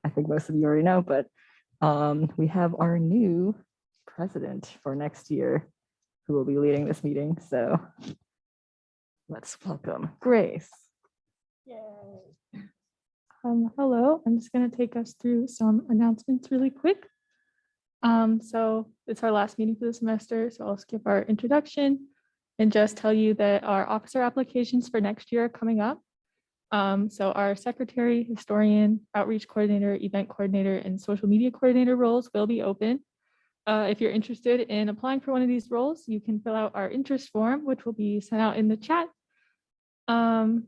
I think most of you already know, but we have our new president for next year who will be leading this meeting. So let's welcome Grace. Yay. Hello, I'm just going to take us through some announcements really quick. So it's our last meeting for the semester, so I'll skip our introduction and just tell you that our officer applications for next year are coming up. So our secretary, historian, outreach coordinator, event coordinator, and social media coordinator roles will be open. If you're interested in applying for one of these roles, you can fill out our interest form, which will be sent out in the chat. And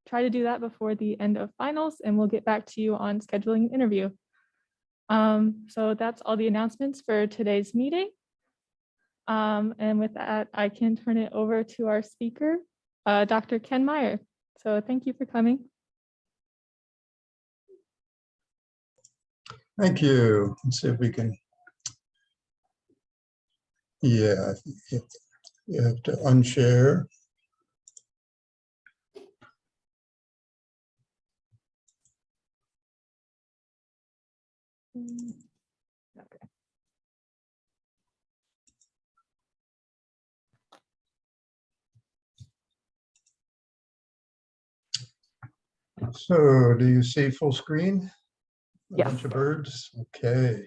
try to do that before the end of finals, and we'll get back to you on scheduling an interview. So that's all the announcements for today's meeting. And with that, I can turn it over to our speaker, Dr. Ken Meyer. So thank you for coming. Thank you. Let's see if we can. Yeah, you have to unshare. Okay. So do you see full screen? A Yes. bunch of birds? Okay.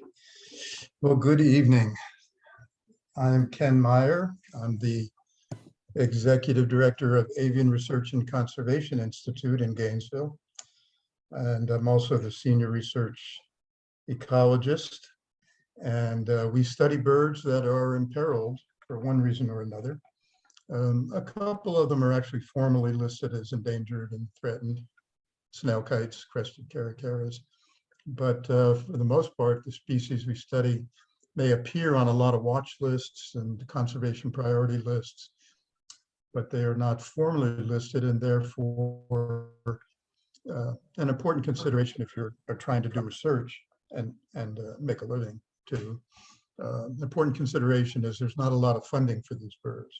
Well, good evening. I'm Ken Meyer. I'm the Executive Director of Avian Research and Conservation Institute in Gainesville. And I'm also the Senior Research Ecologist. And we study birds that are imperiled for one reason or another. A couple of them are actually formally listed as endangered and threatened. Snail kites, crested caracaras. But for the most part, the species we study may appear on a lot of watch lists and conservation priority lists, but they are not formally listed, and therefore an important consideration if you're trying to do research and make a living too. Important consideration is there's not a lot of funding for these birds.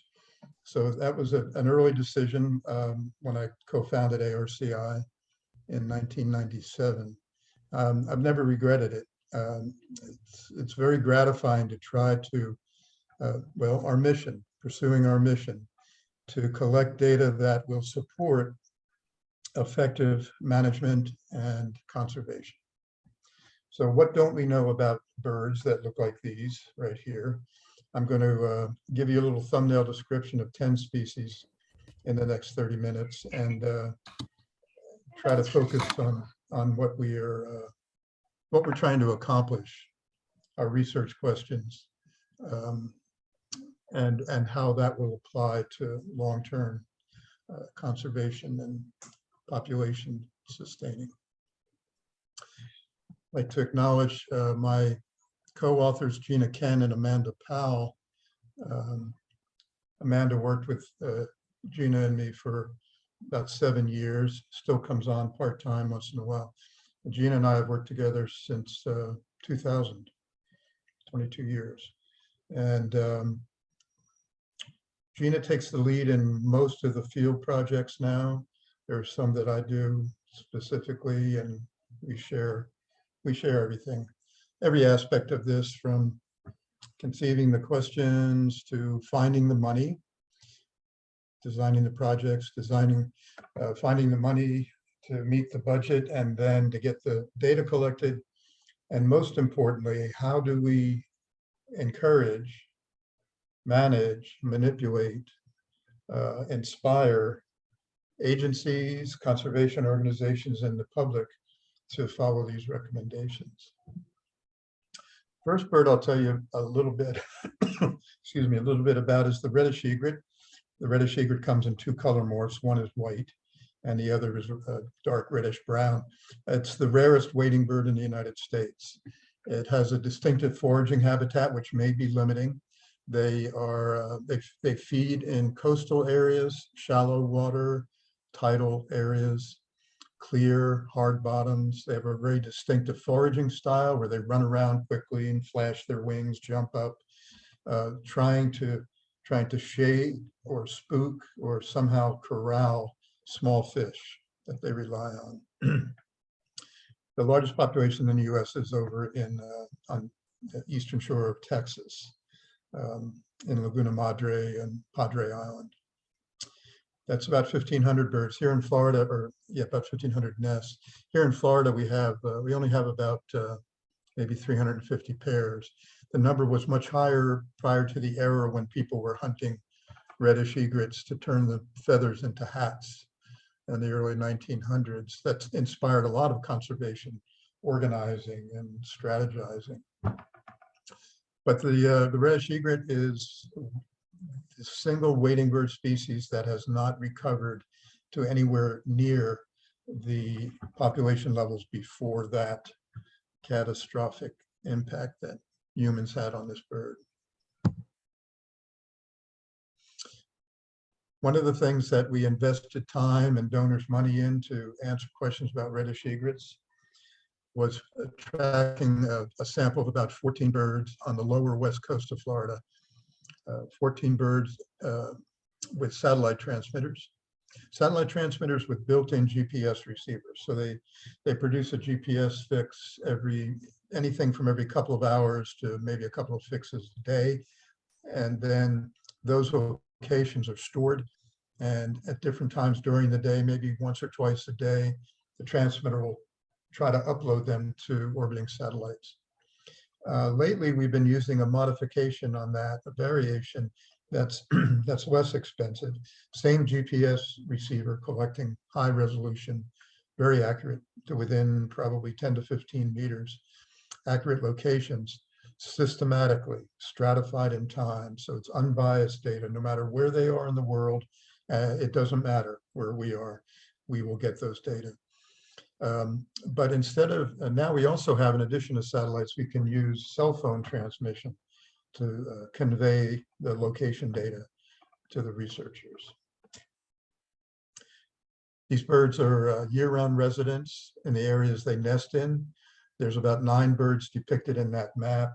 So that was an early decision when I co-founded ARCI in 1997. I've never regretted it. It's very gratifying to try to, well, our mission, pursuing our mission, to collect data that will support effective management and conservation. So what don't we know about birds that look like these right here? I'm going to give you a little thumbnail description of 10 species in the next 30 minutes and try to focus on what we're trying to accomplish, our research questions, and how that will apply to long-term conservation and population sustaining. I'd like to acknowledge my co-authors, Gina Ken and Amanda Powell. Amanda worked with Gina and me for about 7 years, still comes on part-time once in a while. And Gina and I have worked together since 2000, 22 years. And Gina takes the lead in most of the field projects now. There are some that I do specifically, and we share everything, every aspect of this, from conceiving the questions to finding the money, designing the projects, finding the money to meet the budget, and then to get the data collected. And most importantly, how do we encourage, manage, manipulate, inspire agencies, conservation organizations, and the public to follow these recommendations. First bird I'll tell you a little bit, excuse me, a little bit about is the reddish egret. The reddish egret comes in 2 color morphs. One is white and the other is dark reddish brown. It's the rarest wading bird in the United States. It has a distinctive foraging habitat, which may be limiting. They feed in coastal areas, shallow water, tidal areas, clear, hard bottoms. They have a very distinctive foraging style where they run around quickly and flash their wings, jump up, trying to shade or spook or somehow corral small fish that they rely on. The largest population in the US is over on the eastern shore of Texas, in Laguna Madre and Padre Island. That's about 1,500 birds. Here in Florida, or yeah, about 1,500 nests. Here in Florida, we only have about maybe 350 pairs. The number was much higher prior to the era when people were hunting reddish egrets to turn the feathers into hats in the early 1900s. That inspired a lot of conservation organizing and strategizing. But the reddish egret is the single wading bird species that has not recovered to anywhere near the population levels before that catastrophic impact that humans had on this bird. One of the things that we invested time and donors' money in to answer questions about reddish egrets was tracking a sample of about 14 birds on the lower west coast of Florida. 14 birds with satellite transmitters with built-in GPS receivers. So they produce a GPS fix anything from every couple of hours to maybe a couple of fixes a day. And then those locations are stored, and at different times during the day, maybe once or twice a day, the transmitter will try to upload them to orbiting satellites. Lately, we've been using a modification on that, a variation that's that's less expensive. Same GPS receiver collecting high resolution, very accurate to within probably 10 to 15 meters, accurate locations, systematically stratified in time. So it's unbiased data, no matter where they are in the world. It doesn't matter where we are, we will get those data. But instead of, now we also have, in addition to satellites, we can use cell phone transmission to convey the location data to the researchers. These birds are year-round residents in the areas they nest in. There's about 9 birds depicted in that map,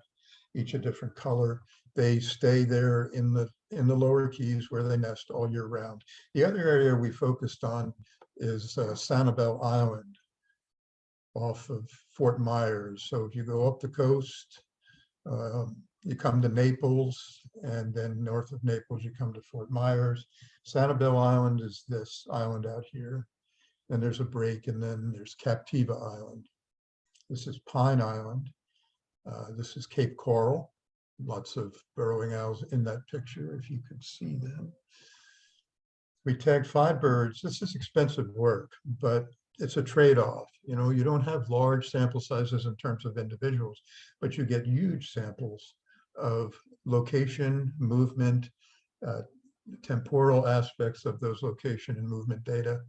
each a different color. They stay there in the lower keys where they nest all year round. The other area we focused on is Sanibel Island off of Fort Myers. So if you go up the coast, you come to Naples, and then north of Naples, you come to Fort Myers. Sanibel Island is this island out here. And there's a break, and then there's Captiva Island. This is Pine Island. This is Cape Coral. Lots of burrowing owls in that picture, if you could see them. We tagged 5 birds. This is expensive work, but it's a trade-off. You know, you don't have large sample sizes in terms of individuals, but you get huge samples of location, movement, temporal aspects of those location and movement data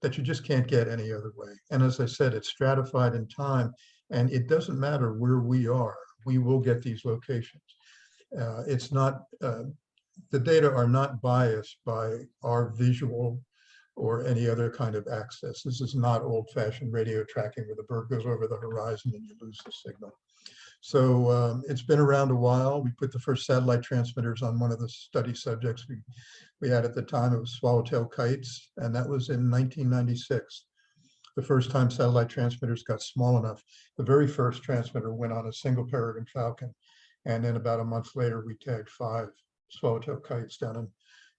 that you just can't get any other way. And as I said, it's stratified in time, and it doesn't matter where we are, we will get these locations. It's not, the data are not biased by our visual or any other kind of access. This is not old-fashioned radio tracking where the bird goes over the horizon and you lose the signal. So it's been around a while. We put the first satellite transmitters on one of the study subjects we had at the time. It was swallowtail kites, and that was in 1996. The first time satellite transmitters got small enough. The very first transmitter went on a single peregrine falcon, and then about a month later, we tagged 5 swallowtail kites down in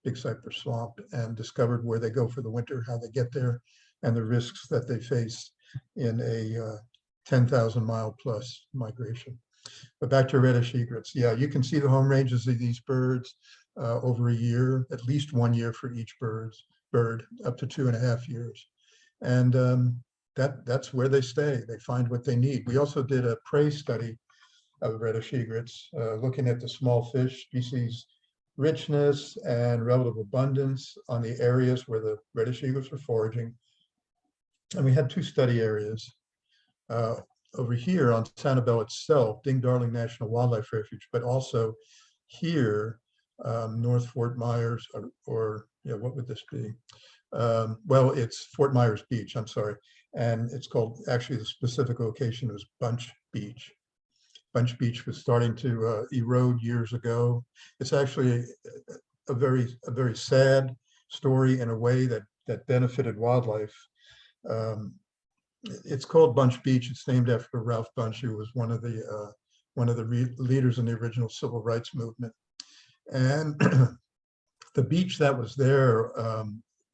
Big Cypress Swamp and discovered where they go for the winter, how they get there, and the risks that they face in a 10,000 mile plus migration. But back to reddish egrets. Yeah, you can see the home ranges of these birds over a year, at least 1 year for each bird, up to 2.5 years. And that's where they stay. They find what they need. We also did a prey study of reddish egrets, looking at the small fish species richness and relative abundance on the areas where the reddish egrets were foraging. And we had 2 study areas. Over here on Sanibel itself, Ding Darling National Wildlife Refuge, but also here, North Fort Myers, or yeah, what would this be? Well, it's Fort Myers Beach, I'm sorry. And it's called, actually the specific location was Bunch Beach. Bunch Beach was starting to erode years ago. It's actually a very sad story in a way that benefited wildlife. it's called Bunch Beach. It's named after Ralph Bunche, who was one of the leaders in the original civil rights movement. And the beach that was there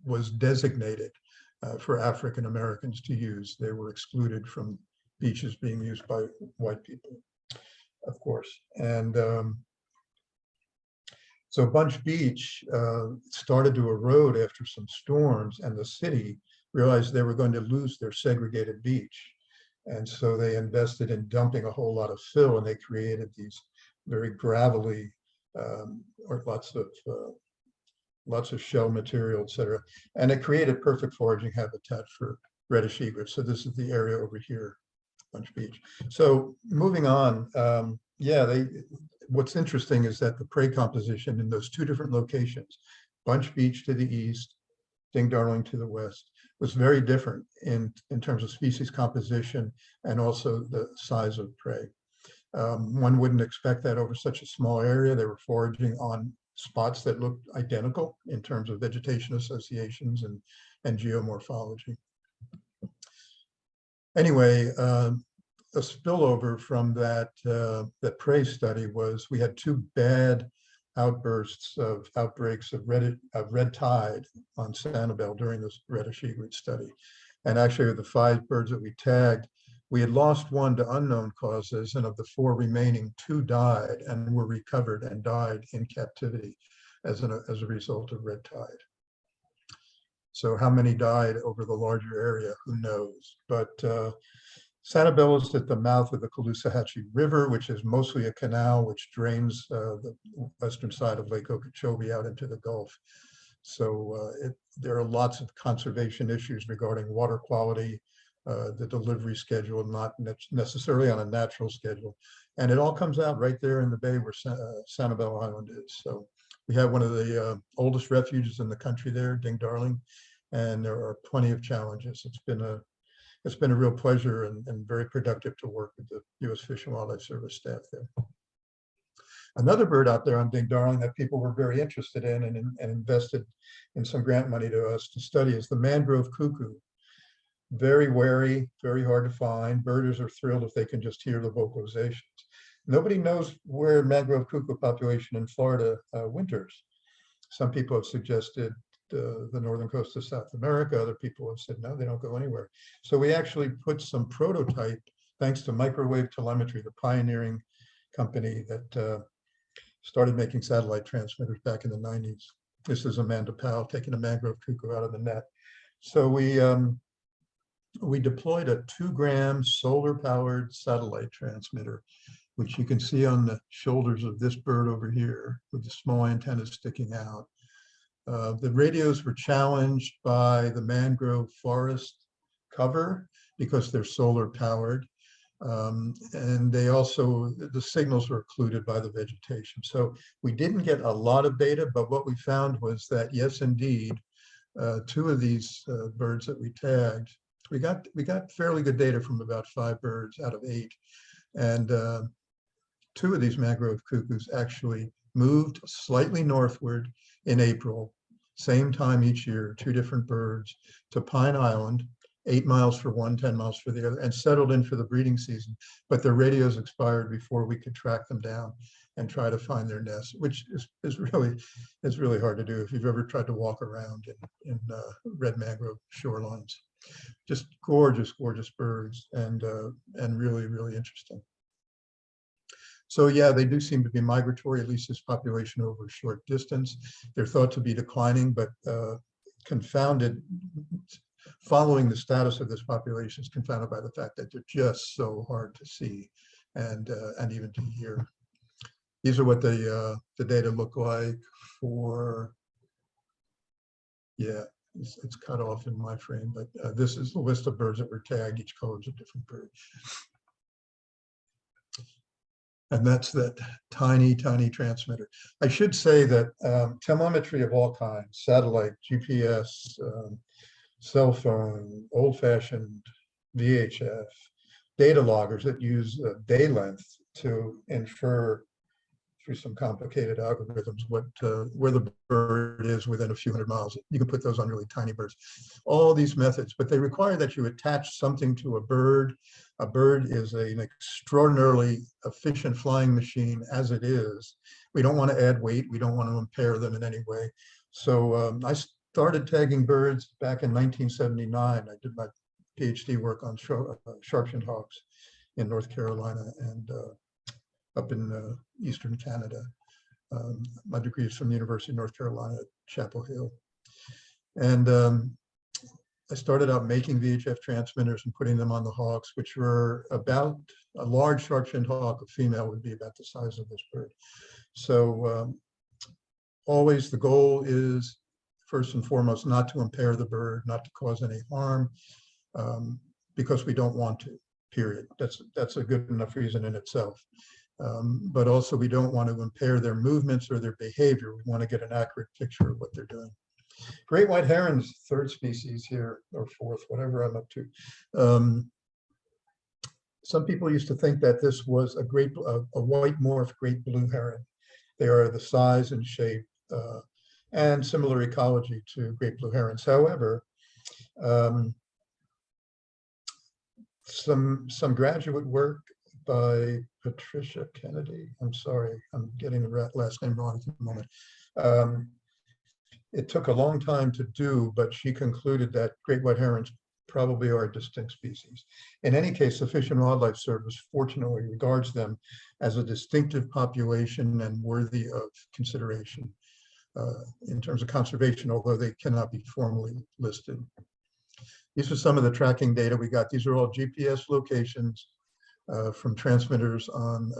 was designated for African Americans to use. They were excluded from beaches being used by white people, of course. And so Bunch Beach started to erode after some storms, and the city realized they were going to lose their segregated beach. And so they invested in dumping a whole lot of fill, and they created these very gravelly, or lots of shell material, et cetera. And it created perfect foraging habitat for reddish egrets. So this is the area over here, Bunch Beach. So moving on, what's interesting is that the prey composition in those two different locations, Bunch Beach to the east, Ding Darling to the west, was very different in terms of species composition and also the size of prey. One wouldn't expect that over such a small area. They were foraging on spots that looked identical in terms of vegetation associations and geomorphology. Anyway, a spillover from that prey study was we had two bad outbursts of outbreaks of red tide on Sanibel during this reddish egret study. And actually, of the 5 birds that we tagged, we had lost 1 to unknown causes, and of the 4 remaining, 2 died and were recovered and died in captivity as a result of red tide. So how many died over the larger area, who knows? But Sanibel is at the mouth of the Caloosahatchee River, which is mostly a canal which drains the western side of Lake Okeechobee out into the Gulf. So there are lots of conservation issues regarding water quality, the delivery schedule, not necessarily on a natural schedule. And it all comes out right there in the bay where Sanibel Island is. So we have one of the oldest refuges in the country there, Ding Darling, and there are plenty of challenges. It's been a real pleasure and very productive to work with the U.S. Fish and Wildlife Service staff there. Another bird out there on Ding Darling that people were very interested in and invested in some grant money to us to study is the mangrove cuckoo. Very wary, very hard to find. Birders are thrilled if they can just hear the vocalizations. Nobody knows where mangrove cuckoo population in Florida winters. Some people have suggested the northern coast of South America. Other people have said, no, they don't go anywhere. So we actually put some prototype, thanks to microwave telemetry, the pioneering company that started making satellite transmitters back in the 90s. This is Amanda Powell taking a mangrove cuckoo out of the net. So we deployed a 2-gram solar-powered satellite transmitter, which you can see on the shoulders of this bird over here with the small antennas sticking out. The radios were challenged by the mangrove forest cover because they're solar powered. And they also, the signals were occluded by the vegetation. So we didn't get a lot of data, but what we found was that, yes, indeed, 2 of these birds that we tagged, we got fairly good data from about 5 birds out of 8. And 2 of these mangrove cuckoos actually moved slightly northward in April, same time each year, 2 different birds, to Pine Island, 8 miles for one, 10 miles for the other, and settled in for the breeding season. But their radios expired before we could track them down and try to find their nests, which is really hard to do if you've ever tried to walk around in red mangrove shorelines. Just gorgeous, gorgeous birds, and really, really interesting. So yeah, they do seem to be migratory, at least this population over a short distance. They're thought to be declining, but confounded, following the status of this population is confounded by the fact that they're just so hard to see and even to hear. These are what the data look like for, yeah, it's cut off in my frame, but this is the list of birds that were tagged. Each color is a different bird. And that's that tiny, tiny transmitter. I should say that telemetry of all kinds, satellite, GPS, cell phone, old-fashioned VHF, data loggers that use day length to infer through some complicated algorithms where the bird is within a few hundred miles. You can put those on really tiny birds. All these methods, but they require that you attach something to a bird. A bird is an extraordinarily efficient flying machine as it is. We don't want to add weight. We don't want to impair them in any way. So I started tagging birds back in 1979. I did my PhD work on sharp-shinned hawks in North Carolina and up in Eastern Canada. My degree is from the University of North Carolina at Chapel Hill. And I started out making VHF transmitters and putting them on the hawks, which were about a large sharp-shinned hawk, a female would be about the size of this bird. So always the goal is, first and foremost, not to impair the bird, not to cause any harm, because we don't want to, period. That's a good enough reason in itself. But also we don't want to impair their movements or their behavior. We want to get an accurate picture of what they're doing. Great white herons, third species here, or fourth, whatever I'm up to. Some people used to think that this was a white morph great blue heron. They are the size and shape and similar ecology to great blue herons. However, some graduate work by Patricia Kennedy, I'm sorry, I'm getting the last name wrong at the moment. It took a long time to do, but she concluded that great white herons probably are a distinct species. In any case, the Fish and Wildlife Service fortunately regards them as a distinctive population and worthy of consideration in terms of conservation, although they cannot be formally listed. These are some of the tracking data we got. These are all GPS locations from transmitters on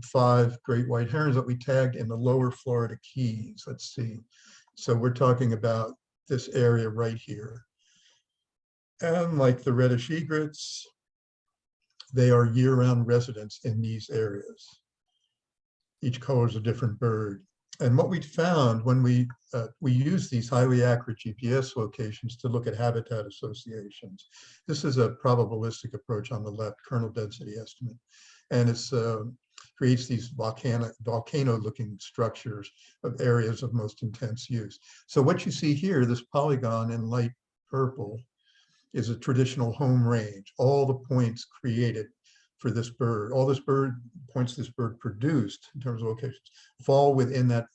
5 great white herons that we tagged in the lower Florida Keys. Let's see. So we're talking about this area right here. And like the reddish egrets, they are year-round residents in these areas. Each color is a different bird. And what we found when we use these highly accurate GPS locations to look at habitat associations. This is a probabilistic approach on the left, kernel density estimate. And it's creates these volcano-looking structures of areas of most intense use. So what you see here, this polygon in light purple, is a traditional home range. All the points created for this bird, all this bird points this bird produced in terms of locations, fall within that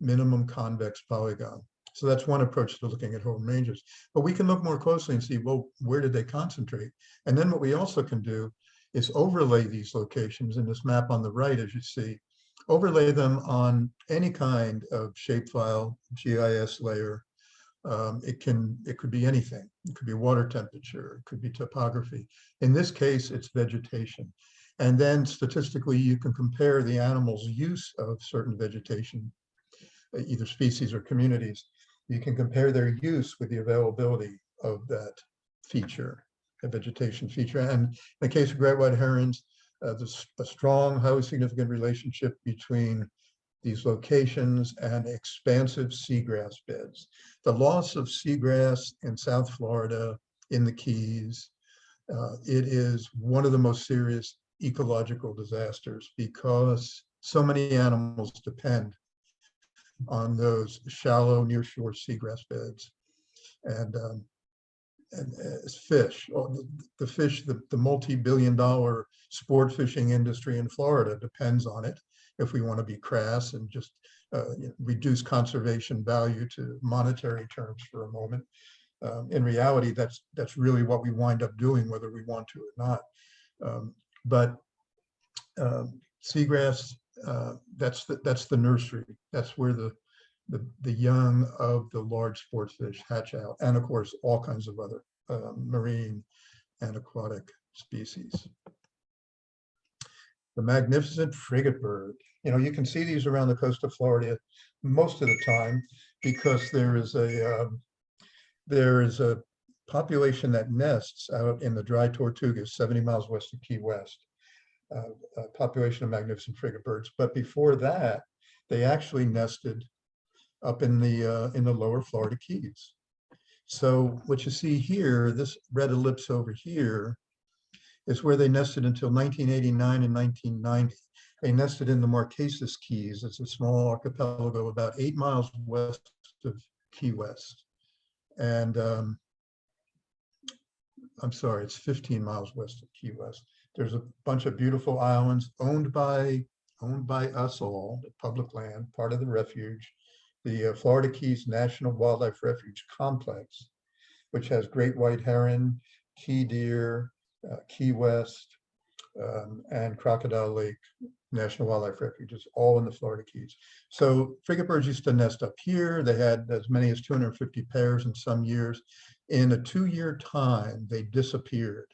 minimum convex polygon. So that's one approach to looking at home ranges. But we can look more closely and see, well, where did they concentrate? And then what we also can do is overlay these locations in this map on the right, as you see, overlay them on any kind of shapefile, GIS layer. It could be anything. It could be water temperature, it could be topography. In this case, it's vegetation. And then statistically, you can compare the animal's use of certain vegetation, either species or communities. You can compare their use with the availability of that feature, a vegetation feature. And in the case of great white herons, there's a strong, highly significant relationship between these locations and expansive seagrass beds. The loss of seagrass in South Florida, in the Keys, it is one of the most serious ecological disasters because so many animals depend on those shallow nearshore seagrass beds. And fish, the fish, the multi-billion-dollar sport fishing industry in Florida depends on it. If we want to be crass and just reduce conservation value to monetary terms for a moment, in reality, that's really what we wind up doing, whether we want to or not. But seagrass, that's the nursery. That's where the young of the large sports fish hatch out, and of course, all kinds of other marine and aquatic species. The magnificent frigate bird. You know, you can see these around the coast of Florida most of the time because there is a population that nests out in the dry Tortugas, 70 miles west of Key West, a population of magnificent frigate birds. But before that, they actually nested up in the lower Florida Keys. So what you see here, this red ellipse over here, is where they nested until 1989 and 1990. They nested in the Marquesas Keys. It's a small archipelago about 8 miles west of Key West. And I'm sorry, it's 15 miles west of Key West. There's a bunch of beautiful islands owned by us all, the public land, part of the refuge, the Florida Keys National Wildlife Refuge Complex, which has great white heron, key deer, Key West, and Crocodile Lake National Wildlife Refuges, all in the Florida Keys. So frigate birds used to nest up here. They had as many as 250 pairs in some years. In a 2-year time, they disappeared.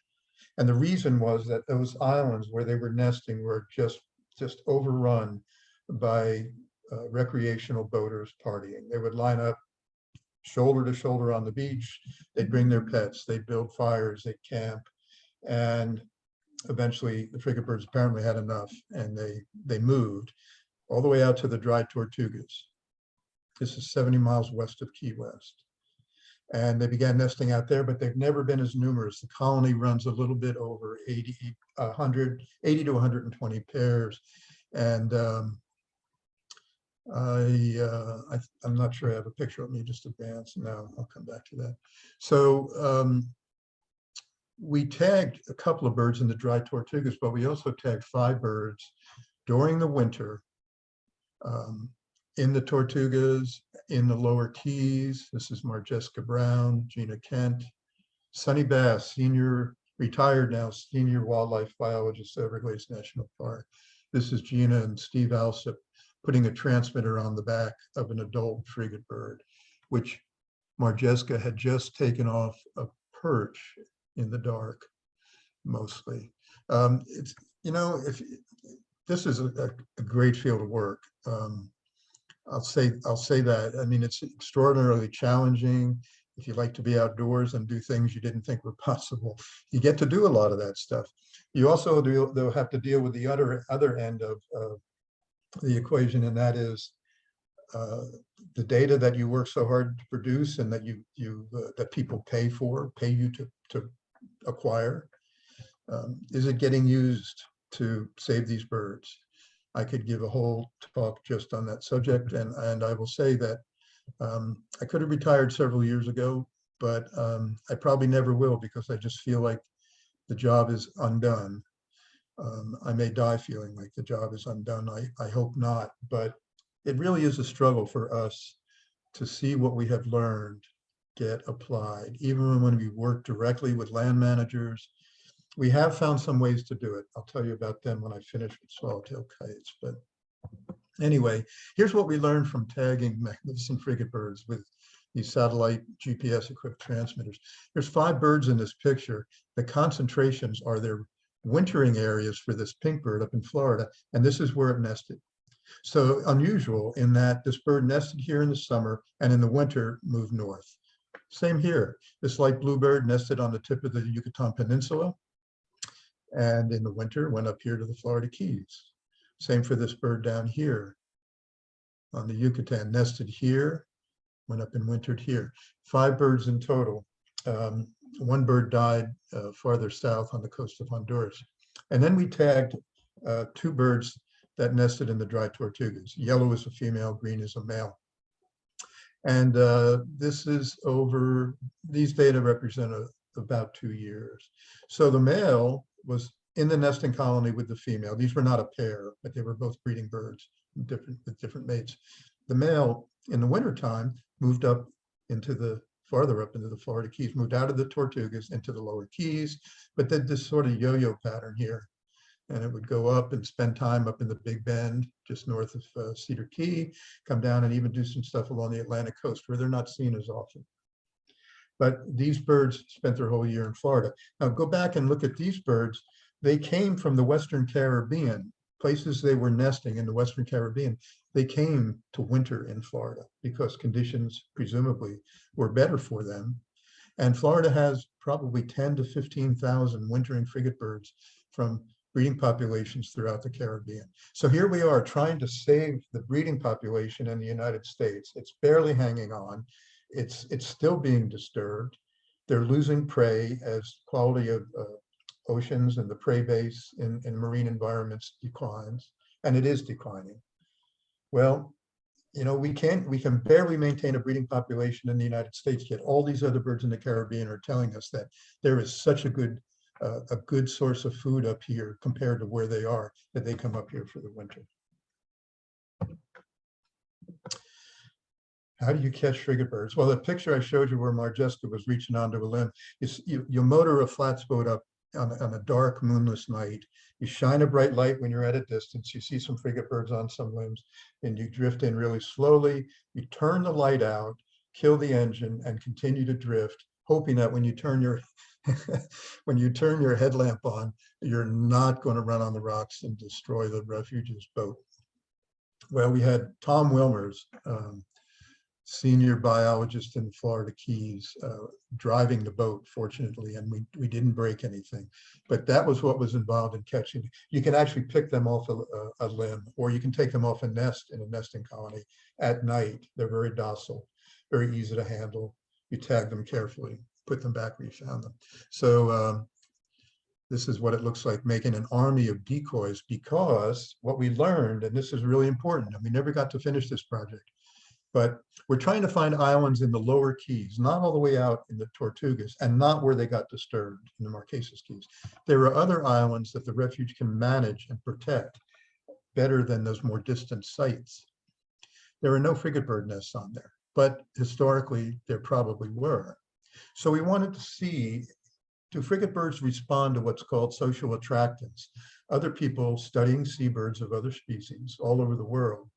And the reason was that those islands where they were nesting were just overrun by recreational boaters partying. They would line up shoulder to shoulder on the beach. They'd bring their pets, they'd build fires, they'd camp. And eventually the frigate birds apparently had enough, and they moved all the way out to the Dry Tortugas. This is 70 miles west of Key West. And they began nesting out there, but they've never been as numerous. The colony runs a little bit over 80 to 120 pairs. And I'm not sure I have a picture of me, just advance. No, I'll come back to that. So we tagged a couple of birds in the Dry Tortugas, but we also tagged 5 birds during the winter in the Tortugas, in the Lower Keys. This is Marjeska Brown, Gina Kent, Sonny Bass, retired now, senior wildlife biologist at Everglades National Park. This is Gina and Steve Alsop putting a transmitter on the back of an adult frigate bird, which Marjeska had just taken off a perch in the dark, mostly. It's, if this is a great field of work. I'll say that. I mean, it's extraordinarily challenging. If you like to be outdoors and do things you didn't think were possible, you get to do a lot of that stuff. You also though have to deal with the other end of the equation, and that is the data that you work so hard to produce and that that people pay you to acquire. Is it getting used to save these birds? I could give a whole talk just on that subject, and I will say that I could have retired several years ago, but I probably never will, because I just feel like the job is undone. I may die feeling like the job is undone. I hope not, but it really is a struggle for us to see what we have learned get applied. Even when we work directly with land managers, we have found some ways to do it. I'll tell you about them when I finish with swallowtail kites. But anyway, here's what we learned from tagging magnificent frigate birds with these satellite GPS equipped transmitters. There's 5 birds in this picture. The concentrations are their wintering areas for this pink bird up in Florida, and this is where it nested. So unusual in that this bird nested here in the summer and in the winter moved north. Same here. This light blue bird nested on the tip of the Yucatan Peninsula, and in the winter went up here to the Florida Keys. Same for this bird down here on the Yucatan, nested here, went up and wintered here. 5 birds in total. 1 bird died farther south on the coast of Honduras. And then we tagged 2 birds that nested in the Dry Tortugas. Yellow is a female, green is a male. And this is these data represent about 2 years. So the male was in the nesting colony with the female. These were not a pair, but they were both breeding birds with different mates. The male in the wintertime moved up farther up into the Florida Keys, moved out of the Tortugas into the Lower Keys, but did this sort of yo-yo pattern here. And it would go up and spend time up in the Big Bend, just north of Cedar Key, come down and even do some stuff along the Atlantic coast where they're not seen as often. But these birds spent their whole year in Florida. Now go back and look at these birds. They came from the Western Caribbean, places they were nesting in the Western Caribbean. They came to winter in Florida because conditions presumably were better for them. And Florida has probably 10 to 15,000 wintering frigate birds from breeding populations throughout the Caribbean. So here we are trying to save the breeding population in the United States. It's barely hanging on. It's still being disturbed. They're losing prey as quality of oceans and the prey base in marine environments declines. and it is declining. Well, you know, we can barely maintain a breeding population in the United States, yet all these other birds in the Caribbean are telling us that there is such a good source of food up here compared to where they are, that they come up here for the winter. How do you catch frigate birds? Well, the picture I showed you where Marjesta was reaching onto a limb, is you motor a flats boat up on a dark moonless night. You shine a bright light when you're at a distance. You see some frigate birds on some limbs, and you drift in really slowly. You turn the light out, kill the engine, and continue to drift, hoping that when you turn your when you turn your headlamp on, you're not going to run on the rocks and destroy the refugees boat. Well, we had Tom Wilmers, senior biologist in the Florida Keys, driving the boat, fortunately, and we didn't break anything. But that was what was involved in catching. You can actually pick them off a limb, or you can take them off a nest in a nesting colony at night. They're very docile, very easy to handle. You tag them carefully, put them back where you found them. So this is what it looks like, making an army of decoys, because what we learned, and this is really important, and we never got to finish this project, but we're trying to find islands in the lower Keys, not all the way out in the Tortugas, and not where they got disturbed in the Marquesas Keys. There are other islands that the refuge can manage and protect better than those more distant sites. There are no frigate bird nests on there, but historically there probably were. So we wanted to see, do frigate birds respond to what's called social attractants? Other people studying seabirds of other species all over the world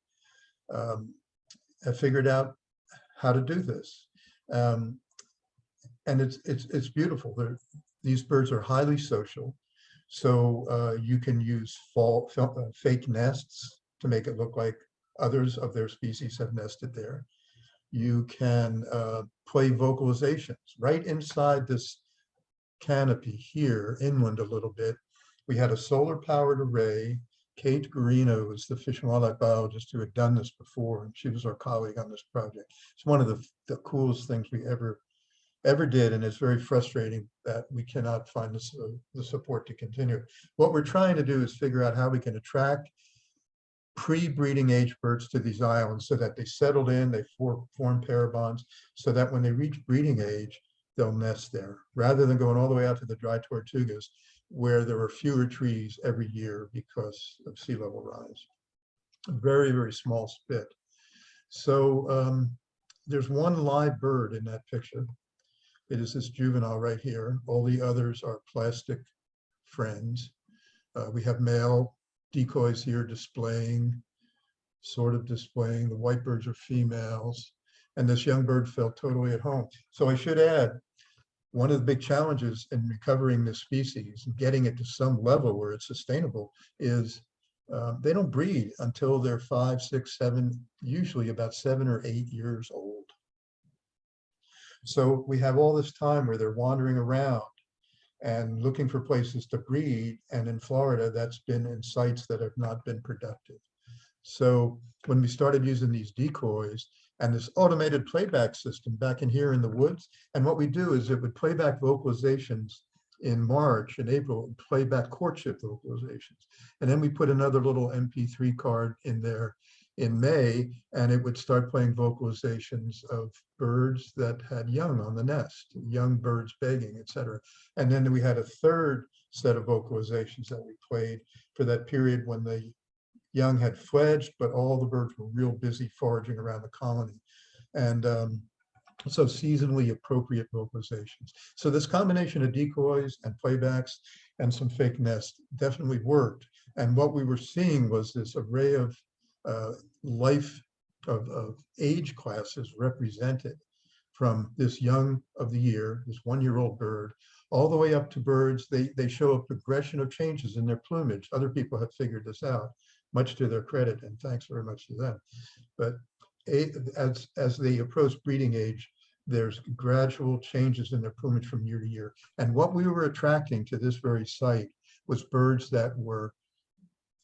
have figured out how to do this. And it's beautiful. These birds are highly social. So you can use fake nests to make it look like others of their species have nested there. You can play vocalizations right inside this canopy here, inland a little bit. We had a solar powered array. Kate Garino is the fish and wildlife biologist who had done this before, and she was our colleague on this project. It's one of the coolest things we ever did, and it's very frustrating that we cannot find the support to continue. What we're trying to do is figure out how we can attract pre-breeding age birds to these islands so that they settled in, they form pair bonds, so that when they reach breeding age, they'll nest there, rather than going all the way out to the dry Tortugas, where there are fewer trees every year because of sea level rise. A very, very small spit. So there's one live bird in that picture. It is this juvenile right here. All the others are plastic friends. We have male decoys here displaying. The white birds are females. And this young bird felt totally at home. So I should add, one of the big challenges in recovering this species and getting it to some level where it's sustainable is they don't breed until they're 5, 6, 7, usually about 7 or 8 years old. So we have all this time where they're wandering around and looking for places to breed. And in Florida, that's been in sites that have not been productive. So when we started using these decoys and this automated playback system back in here in the woods, and what we do is it would play back vocalizations in March and April, play back courtship vocalizations. And then we put another little MP3 card in there in May, and it would start playing vocalizations of birds that had young on the nest, young birds begging, etc. And then we had a third set of vocalizations that we played for that period when the young had fledged, but all the birds were real busy foraging around the colony. And so seasonally appropriate vocalizations. So this combination of decoys and playbacks and some fake nests definitely worked. And what we were seeing was this array of life of age classes represented, from this young of the year, this 1-year-old bird, all the way up to birds. They show a progression of changes in their plumage. Other people have figured this out, much to their credit, and thanks very much to them. But as they approach breeding age, there's gradual changes in their plumage from year to year. And what we were attracting to this very site was birds that were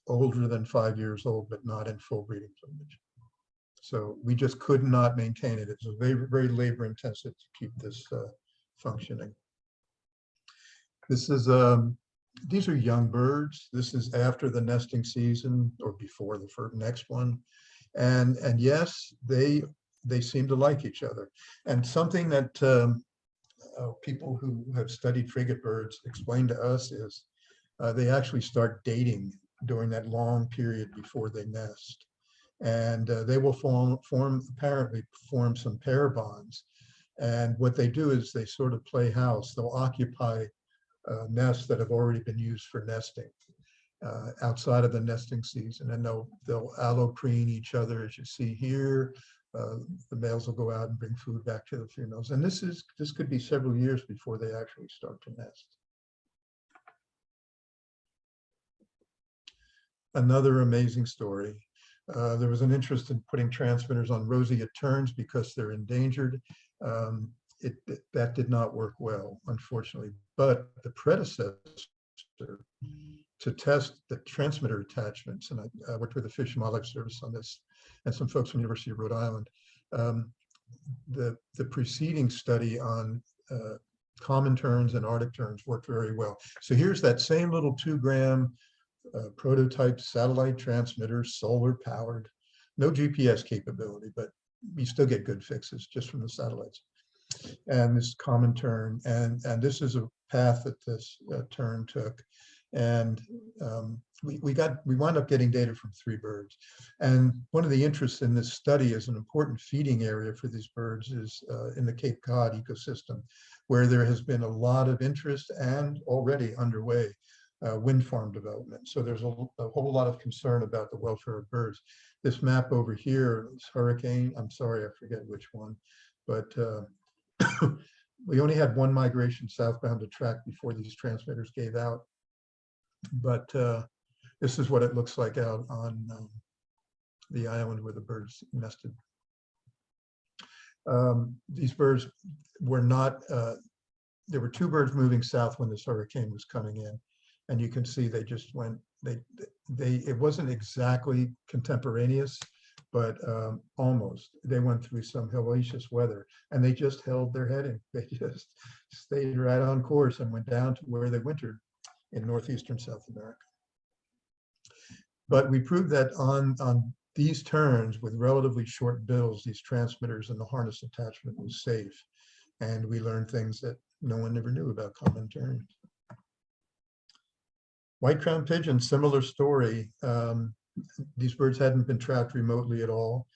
older than 5 years old, but not in full breeding plumage. So we just could not maintain it. It's very, very labor intensive to keep this functioning. This is these are young birds. This is after the nesting season or before the next one. And yes, they seem to like each other. And something that people who have studied frigate birds explain to us is they actually start dating during that long period before they nest. And they will apparently form some pair bonds. And what they do is they sort of play house. They'll occupy nests that have already been used for nesting outside of the nesting season, and they'll alloprene each other, as you see here. The males will go out and bring food back to the females, and this could be several years before they actually start to nest. Another amazing story. There was an interest in putting transmitters on roseate terns because they're endangered. That did not work well, unfortunately. But the predecessor to test the transmitter attachments, and I worked with the Fish and Wildlife Service on this, and some folks from the University of Rhode Island. The preceding study on common terns and Arctic terns worked very well. So here's that same little 2-gram prototype satellite transmitter, solar powered, no GPS capability, but you still get good fixes just from the satellites. And this common tern, and this is a path that this tern took. And we wound up getting data from 3 birds. And one of the interests in this study is an important feeding area for these birds is in the Cape Cod ecosystem, where there has been a lot of interest and already underway wind farm development. So there's a whole lot of concern about the welfare of birds. This map over here is hurricane. I'm sorry, I forget which one, but we only had 1 migration southbound to track before these transmitters gave out. But this is what it looks like out on the island where the birds nested. These birds were not, there were 2 birds moving south when this hurricane was coming in. And you can see they just went, it wasn't exactly contemporaneous, but almost. They went through some hellacious weather and they just held their heading. They just stayed right on course and went down to where they wintered in northeastern South America. But we proved that on these terns with relatively short bills, these transmitters and the harness attachment was safe. And we learned things that no one ever knew about common terns. White-crowned pigeon, similar story. These birds hadn't been tracked remotely at all.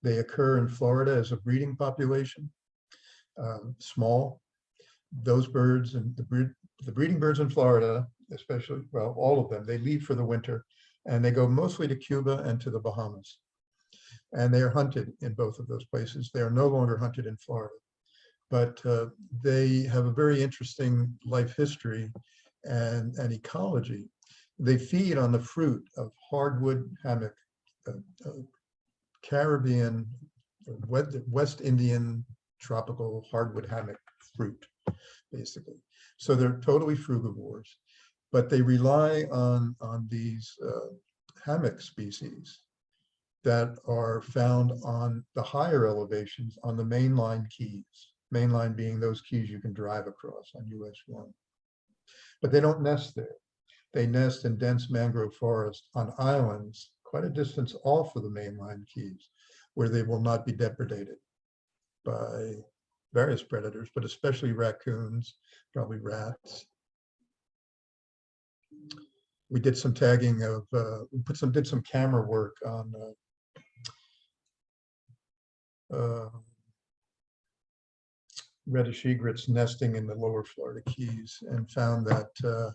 They occur in Florida as a breeding population, small. Those birds and the breeding birds in Florida, especially, well, all of them, they leave for the winter and they go mostly to Cuba and to the Bahamas. And they are hunted in both of those places. They are no longer hunted in Florida, but they have a very interesting life history and ecology. They feed on the fruit of hardwood hammock, Caribbean, West Indian tropical hardwood hammock fruit, basically. So they're totally frugivores, but they rely on these hammock species that are found on the higher elevations on the mainline keys, mainline being those keys you can drive across on US 1. But they don't nest there. They nest in dense mangrove forest on islands quite a distance off of the mainline keys, where they will not be depredated by various predators, but especially raccoons, probably rats. We did some tagging of, did some camera work on reddish egrets nesting in the lower Florida Keys and found that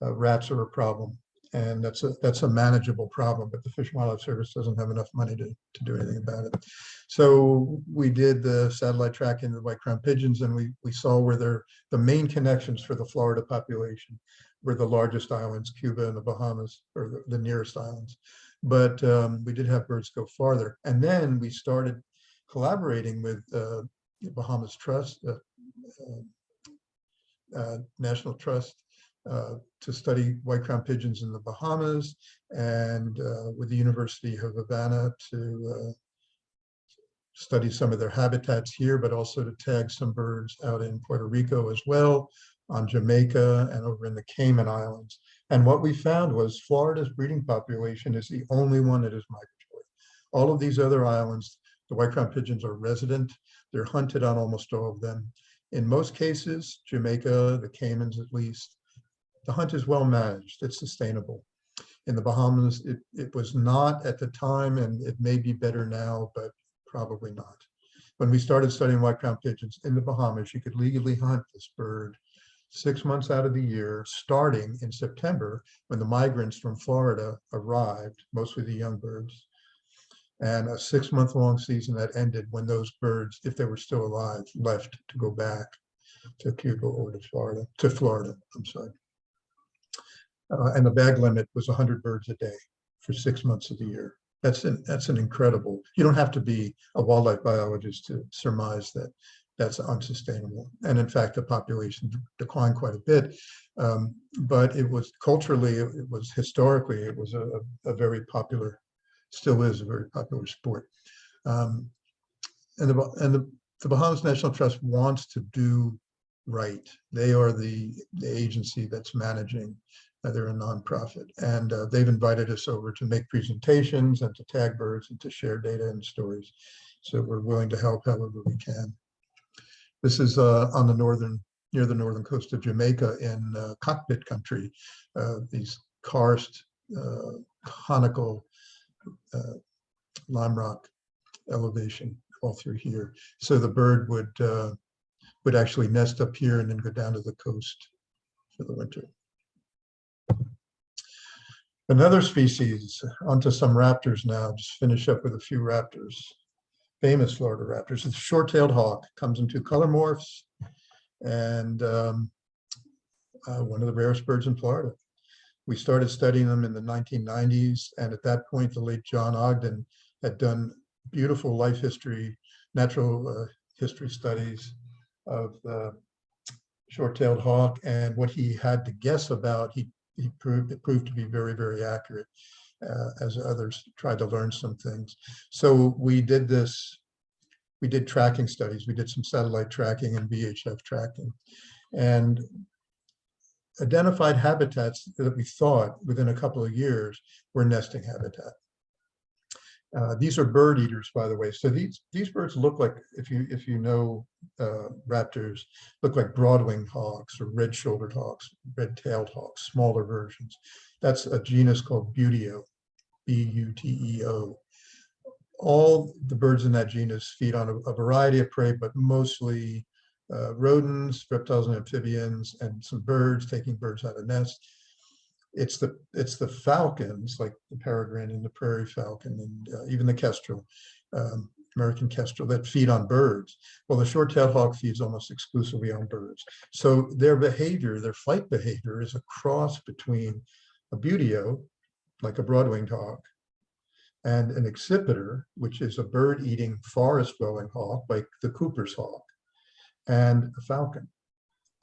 rats are a problem. And that's a manageable problem, but the Fish and Wildlife Service doesn't have enough money to do anything about it. So we did the satellite tracking of the white-crowned pigeons, and we saw where the main connections for the Florida population were the largest islands, Cuba and the Bahamas, or the nearest islands. But we did have birds go farther. And then we started collaborating with Bahamas Trust, National Trust, to study white-crowned pigeons in the Bahamas, and with the University of Havana to study some of their habitats here, but also to tag some birds out in Puerto Rico as well on Jamaica and over in the Cayman Islands. And what we found was Florida's breeding population is the only one that is migratory. All of these other islands, the white-crowned pigeons are resident. They're hunted on almost all of them. In most cases, Jamaica, the Caymans at least, the hunt is well managed. It's sustainable. In the Bahamas, it was not at the time, and it may be better now, but probably not. When we started studying white-crowned pigeons in the Bahamas, you could legally hunt this bird 6 months out of the year, starting in September, when the migrants from Florida arrived, mostly the young birds, and a 6-month-long season that ended when those birds, if they were still alive, left to go back to Cuba or to Florida, I'm sorry. And the bag limit was 100 birds a day for 6 months of the year. That's an incredible, you don't have to be a wildlife biologist to surmise that that's unsustainable. And in fact, the population declined quite a bit, but it was culturally, it was historically, it was a very popular, still is a very popular sport. And the Bahamas National Trust wants to do right. They are the agency that's managing. They're a nonprofit, and they've invited us over to make presentations and to tag birds and to share data and stories. So we're willing to help however we can. This is on the near the northern coast of Jamaica in cockpit country. These karst, conical lime rock elevation all through here. So the bird would actually nest up here and then go down to the coast for the winter. Another species, onto some raptors now, just finish up with a few raptors. Famous Florida raptors. The short-tailed hawk comes in 2 color morphs, and one of the rarest birds in Florida. We started studying them in the 1990s, and at that point, the late John Ogden had done beautiful life history, natural history studies of the short-tailed hawk, and what he had to guess about, it proved to be very, very accurate. As others tried to learn some things. So we did tracking studies. We did some satellite tracking and VHF tracking, and identified habitats that we thought within a couple of years were nesting habitat. These are bird eaters, by the way. So these birds look like, if you know raptors, look like broad-winged hawks or red-shouldered hawks, red-tailed hawks, smaller versions. That's a genus called Buteo, B-U-T-E-O. All the birds in that genus feed on a variety of prey, but mostly rodents, reptiles and amphibians, and some birds, taking birds out of nests. It's the falcons, like the peregrine and the prairie falcon, and even the kestrel, American kestrel, that feed on birds. Well, the short-tailed hawk feeds almost exclusively on birds. So their behavior, their flight behavior, is a cross between a buteo, like a broad-winged hawk, and an accipiter, which is a bird-eating forest-dwelling hawk, like the Cooper's hawk, and a falcon.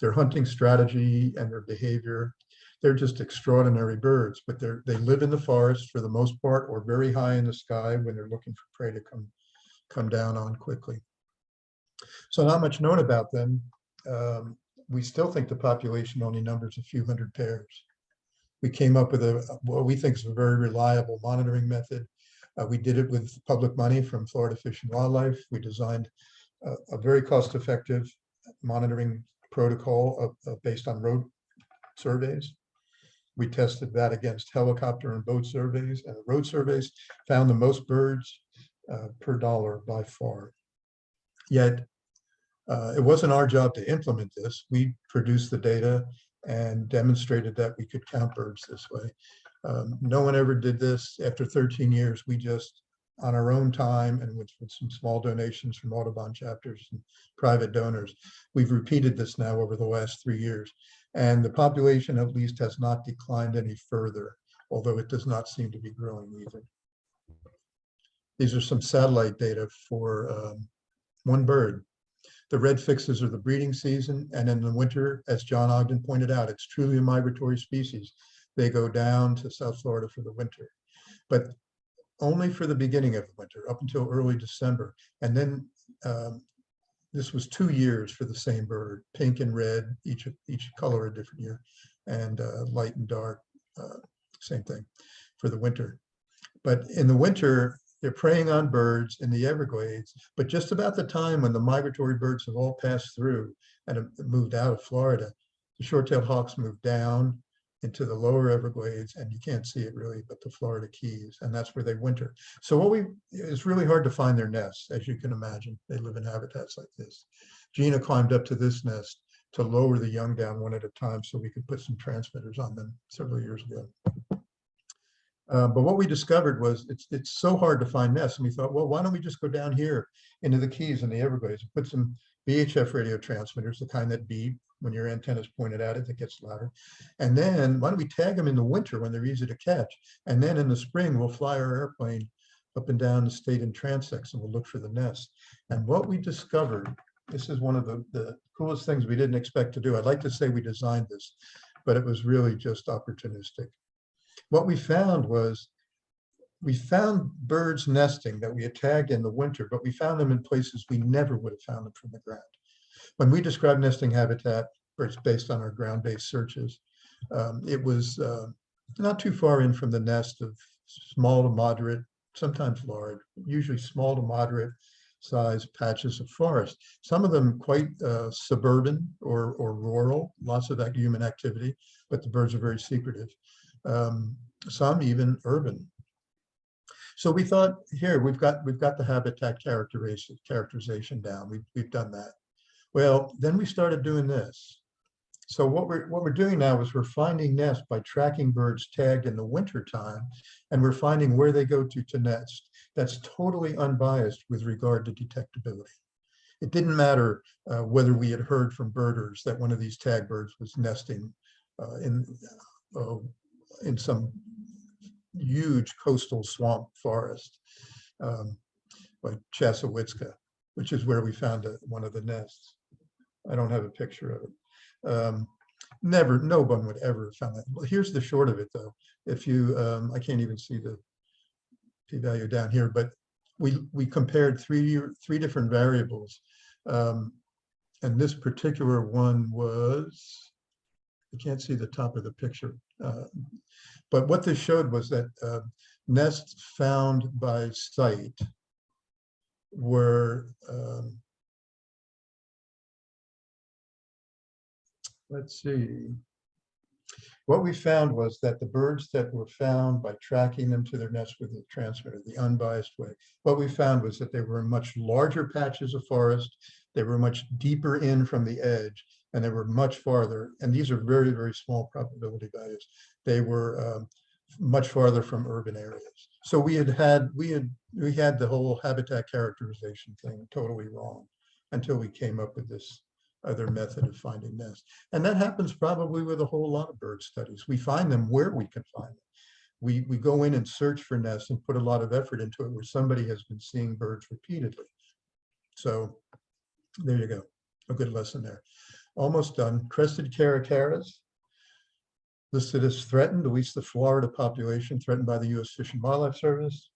Their hunting strategy and their behavior, they're just extraordinary birds, but they live in the forest for the most part, or very high in the sky when they're looking for prey to come down on quickly. So not much known about them. We still think the population only numbers a few hundred pairs. We came up with what we think is a very reliable monitoring method. We did it with public money from Florida Fish and Wildlife. We designed a very cost-effective monitoring protocol based on road surveys. We tested that against helicopter and boat surveys, and the road surveys found the most birds per dollar by far. Yet it wasn't our job to implement this. We produced the data and demonstrated that we could count birds this way. No one ever did this. After 13 years, we just, on our own time and with some small donations from Audubon chapters and private donors, we've repeated this now over the last 3 years. And the population at least has not declined any further, although it does not seem to be growing either. These are some satellite data for one bird. The red fixes are the breeding season, and in the winter, as John Ogden pointed out, it's truly a migratory species. They go down to South Florida for the winter, but only for the beginning of the winter, up until early December. And then this was 2 years for the same bird, pink and red, each color a different year, and light and dark, same thing for the winter. But in the winter, they're preying on birds in the Everglades, but just about the time when the migratory birds have all passed through and have moved out of Florida, the short-tailed hawks move down into the lower Everglades, and you can't see it really, but the Florida Keys, and that's where they winter. So it's really hard to find their nests, as you can imagine. They live in habitats like this. Gina climbed up to this nest to lower the young down one at a time so we could put some transmitters on them several years ago. But what we discovered was it's so hard to find nests, and we thought, well, why don't we just go down here into the Keys and the Everglades and put some VHF radio transmitters, the kind that beep when your antenna is pointed at it, that gets louder. And then why don't we tag them in the winter when they're easy to catch? And then in the spring, we'll fly our airplane up and down the state in transects and we'll look for the nest. And what we discovered, this is one of the coolest things we didn't expect to do. I'd like to say we designed this, but it was really just opportunistic. What we found was, we found birds nesting that we had tagged in the winter, but we found them in places we never would have found them from the ground. When we describe nesting habitat, it's based on our ground-based searches. It was not too far in from the nest of small to moderate, sometimes large, usually small to moderate sized patches of forest. Some of them quite suburban or rural, lots of human activity, but the birds are very secretive. Some even urban. So we thought, here we've got the habitat characterization down. We've done that. Well, then we started doing this. So what we're doing now is we're finding nests by tracking birds tagged in the winter time, and we're finding where they go to nest. That's totally unbiased with regard to detectability. It didn't matter whether we had heard from birders that one of these tag birds was nesting in some huge coastal swamp forest, like Chassahowitzka, which is where we found one of the nests. I don't have a picture of it. No one would ever have found that. Well, here's the short of it, though. If you, I can't even see the p-value down here, but we compared three different variables, and this particular one was, I can't see the top of the picture, but what this showed was that nests found by sight were, let's see. What we found was that the birds that were found by tracking them to their nests with the transmitter, the unbiased way, what we found was that they were in much larger patches of forest, they were much deeper in from the edge, and they were much farther, and these are very, very small probability values. They were much farther from urban areas. So we had the whole habitat characterization thing totally wrong until we came up with this other method of finding nests. And that happens probably with a whole lot of bird studies. We find them where we can find them. We go in and search for nests and put a lot of effort into it where somebody has been seeing birds repeatedly. So there you go, a good lesson there. Almost done. Crested caracaras, listed as threatened, at least the Florida population, threatened by the U.S. Fish and Wildlife Service.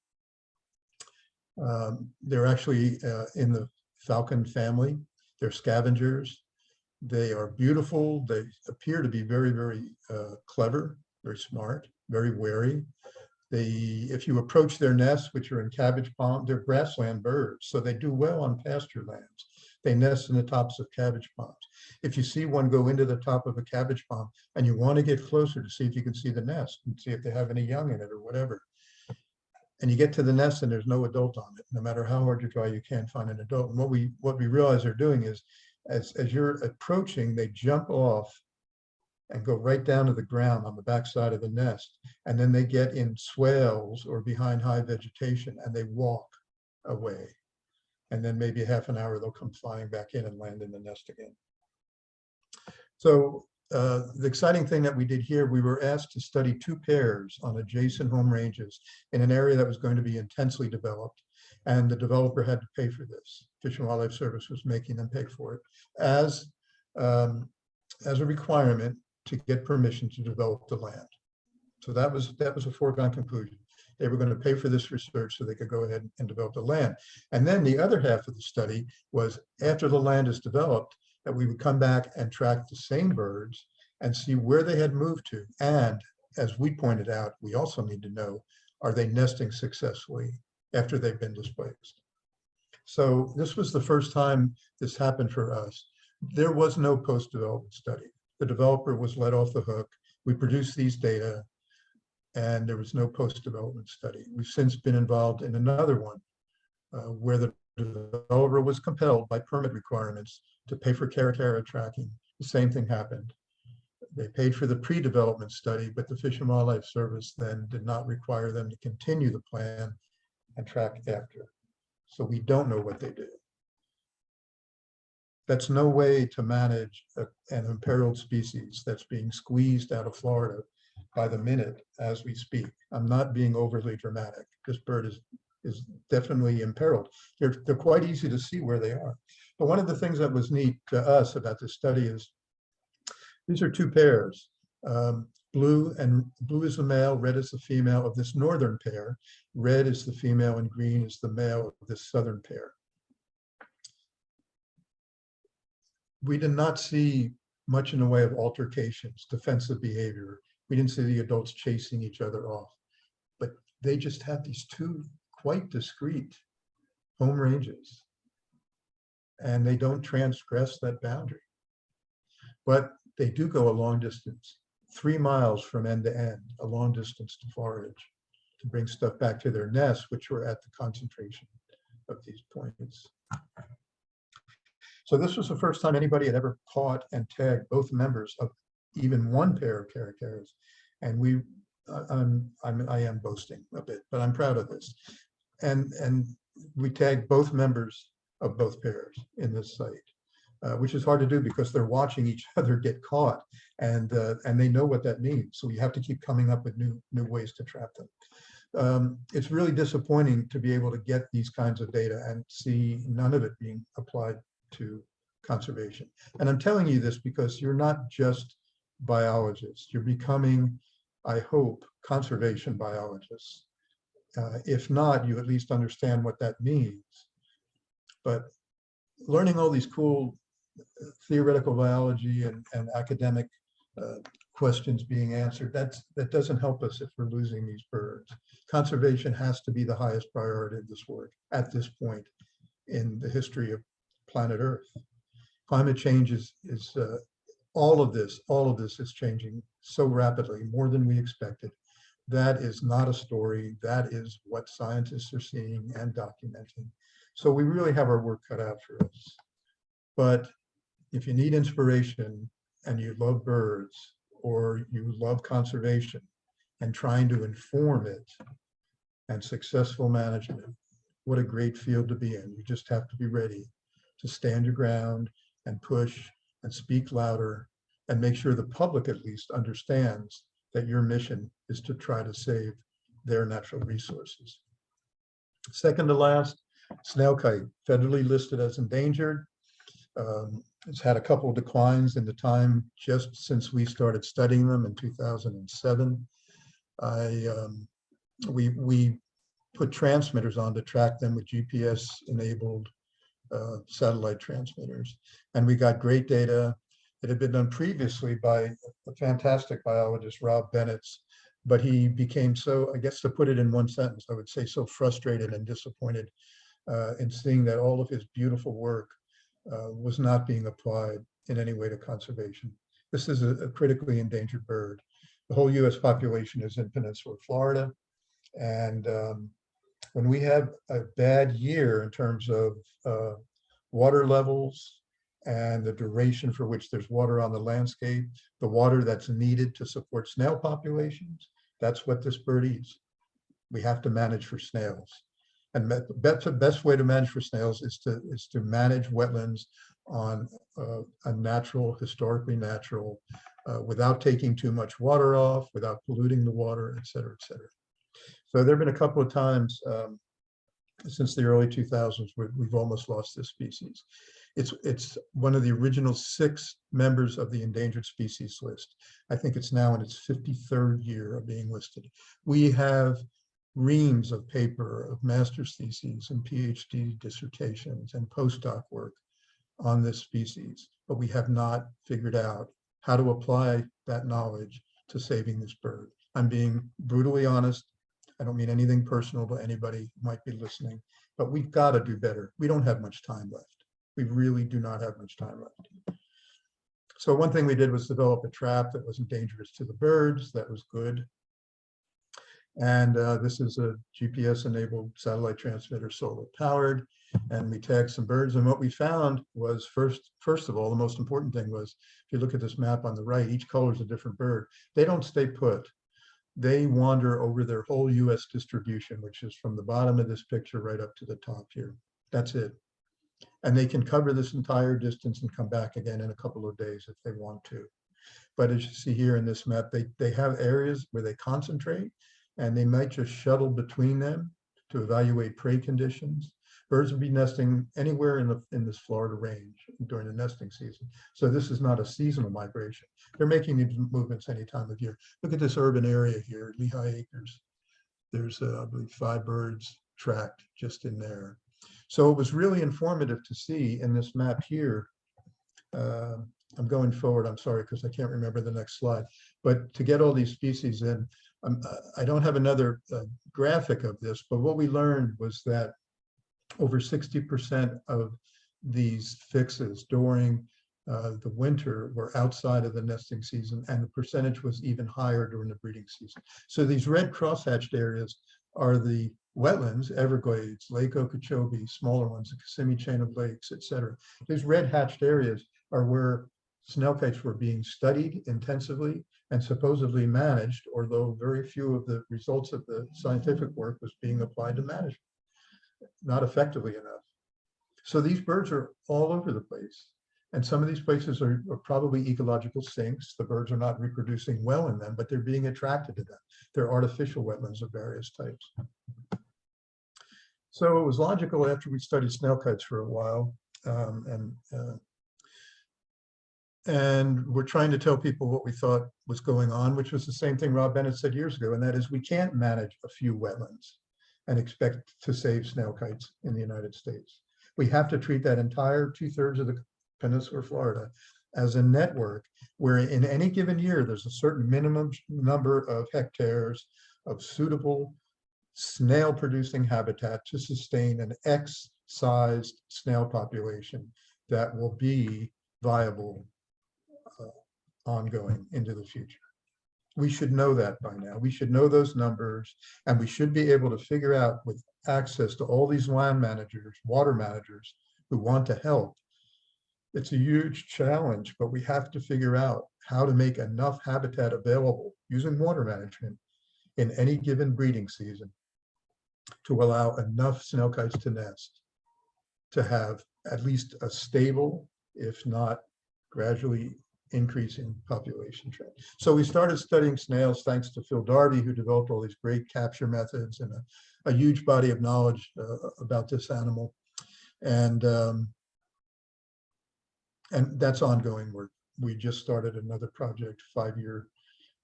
They're actually in the falcon family. They're scavengers. They are beautiful. They appear to be very, very clever, very smart, very wary. If you approach their nests, which are in cabbage palm, they're grassland birds, so they do well on pasture lands. They nest in the tops of cabbage palms. If you see one go into the top of a cabbage palm and you want to get closer to see if you can see the nest and see if they have any young in it or whatever, and you get to the nest and there's no adult on it, no matter how hard you try, you can't find an adult. And what we realize they're doing is, as you're approaching, they jump off and go right down to the ground on the backside of the nest. And then they get in swales or behind high vegetation and they walk away. And then maybe half an hour, they'll come flying back in and land in the nest again. So the exciting thing that we did here, we were asked to study 2 pairs on adjacent home ranges in an area that was going to be intensely developed. And the developer had to pay for this. Fish and Wildlife Service was making them pay for it as a requirement to get permission to develop the land. So that was a foregone conclusion. They were going to pay for this research so they could go ahead and develop the land. And then the other half of the study was after the land is developed, that we would come back and track the same birds and see where they had moved to. And as we pointed out, we also need to know, are they nesting successfully after they've been displaced? So this was the first time this happened for us. There was no post-development study. The developer was let off the hook. We produced these data, and there was no post-development study. We've since been involved in another one where the developer was compelled by permit requirements to pay for caracara tracking. The same thing happened. They paid for the pre-development study, but the Fish and Wildlife Service then did not require them to continue the plan and track after. So we don't know what they do. That's no way to manage an imperiled species that's being squeezed out of Florida by the minute as we speak. I'm not being overly dramatic. This bird is definitely imperiled. They're quite easy to see where they are. But one of the things that was neat to us about this study is these are two pairs. Blue is the male, red is the female of this northern pair. Red is the female and green is the male of this southern pair. We did not see much in the way of altercations, defensive behavior. We didn't see the adults chasing each other off, but they just have these two quite discrete home ranges, and they don't transgress that boundary. But they do go a long distance, 3 miles from end to end, a long distance to forage, to bring stuff back to their nests, which were at the concentration of these points. So this was the first time anybody had ever caught and tagged both members of even one pair of caracaras. And I am boasting a bit, but I'm proud of this. And we tagged both members of both pairs in this site, which is hard to do because they're watching each other get caught, and they know what that means. So we have to keep coming up with new ways to trap them. It's really disappointing to be able to get these kinds of data and see none of it being applied to conservation. And I'm telling you this because you're not just biologists, you're becoming, I hope, conservation biologists. If not, you at least understand what that means. But learning all these cool theoretical biology and academic questions being answered, that doesn't help us if we're losing these birds. Conservation has to be the highest priority of this work at this point in the history of planet Earth. Climate change is all of this is changing so rapidly, more than we expected. That is not a story. That is what scientists are seeing and documenting. So we really have our work cut out for us. But if you need inspiration and you love birds or you love conservation and trying to inform it and successful management, what a great field to be in. You just have to be ready to stand your ground and push and speak louder and make sure the public at least understands that your mission is to try to save their natural resources. Second to last, snail kite, federally listed as endangered. It's had a couple of declines in the time just since we started studying them in 2007. We put transmitters on to track them with GPS-enabled satellite transmitters, and we got great data. It had been done previously by a fantastic biologist, Rob Bennett, but he became so, I guess to put it in one sentence, I would say so frustrated and disappointed in seeing that all of his beautiful work was not being applied in any way to conservation. This is a critically endangered bird. The whole US population is in Peninsula Florida, and when we have a bad year in terms of water levels and the duration for which there's water on the landscape, the water that's needed to support snail populations, that's what this bird eats. We have to manage for snails. And the best way to manage for snails is to manage wetlands on a natural, historically natural, without taking too much water off, without polluting the water, et cetera, et cetera. So there have been a couple of times since the early 2000s where we've almost lost this species. It's one of the original 6 members of the endangered species list. I think it's now in its 53rd year of being listed. We have reams of paper of master's theses and PhD dissertations and postdoc work on this species, but we have not figured out how to apply that knowledge to saving this bird. I'm being brutally honest. I don't mean anything personal to anybody who might be listening, but we've got to do better. We don't have much time left. We really do not have much time left. So one thing we did was develop a trap that wasn't dangerous to the birds. That was good. And this is a GPS-enabled satellite transmitter, solar powered, and we tagged some birds. And what we found was, first of all, the most important thing was, if you look at this map on the right, each color is a different bird. They don't stay put. They wander over their whole US distribution, which is from the bottom of this picture right up to the top here. That's it. And they can cover this entire distance and come back again in a couple of days if they want to. But as you see here in this map, they have areas where they concentrate, and they might just shuttle between them to evaluate prey conditions. Birds will be nesting anywhere in this Florida range during the nesting season. So this is not a seasonal migration. They're making these movements any time of year. Look at this urban area here, Lehigh Acres. There's, I believe, 5 birds tracked just in there. So it was really informative to see in this map here. I'm going forward, I'm sorry, because I can't remember the next slide. But to get all these species in, I don't have another graphic of this, but what we learned was that over 60% of these fixes during the winter were outside of the nesting season, and the percentage was even higher during the breeding season. So these red crosshatched areas are the wetlands, Everglades, Lake Okeechobee, smaller ones, the Kissimmee chain of lakes, etc. These red hatched areas are where snail kites were being studied intensively and supposedly managed, although very few of the results of the scientific work was being applied to management, not effectively enough. So these birds are all over the place. And some of these places are probably ecological sinks. The birds are not reproducing well in them, but they're being attracted to them. They're artificial wetlands of various types. So it was logical after we studied snail kites for a while, and we're trying to tell people what we thought was going on, which was the same thing Rob Bennett said years ago, and that is we can't manage a few wetlands and expect to save snail kites in the United States. We have to treat that entire 2/3 of the peninsular Florida as a network where in any given year, there's a certain minimum number of hectares of suitable snail producing habitat to sustain an X-sized snail population that will be viable ongoing into the future. We should know that by now. We should know those numbers, and we should be able to figure out, with access to all these land managers, water managers who want to help. It's a huge challenge, but we have to figure out how to make enough habitat available using water management in any given breeding season to allow enough snail kites to nest, to have at least a stable, if not gradually increasing population trend. So we started studying snails thanks to Phil Darby, who developed all these great capture methods and a huge body of knowledge about this animal. And that's ongoing work. We just started another project, 5-year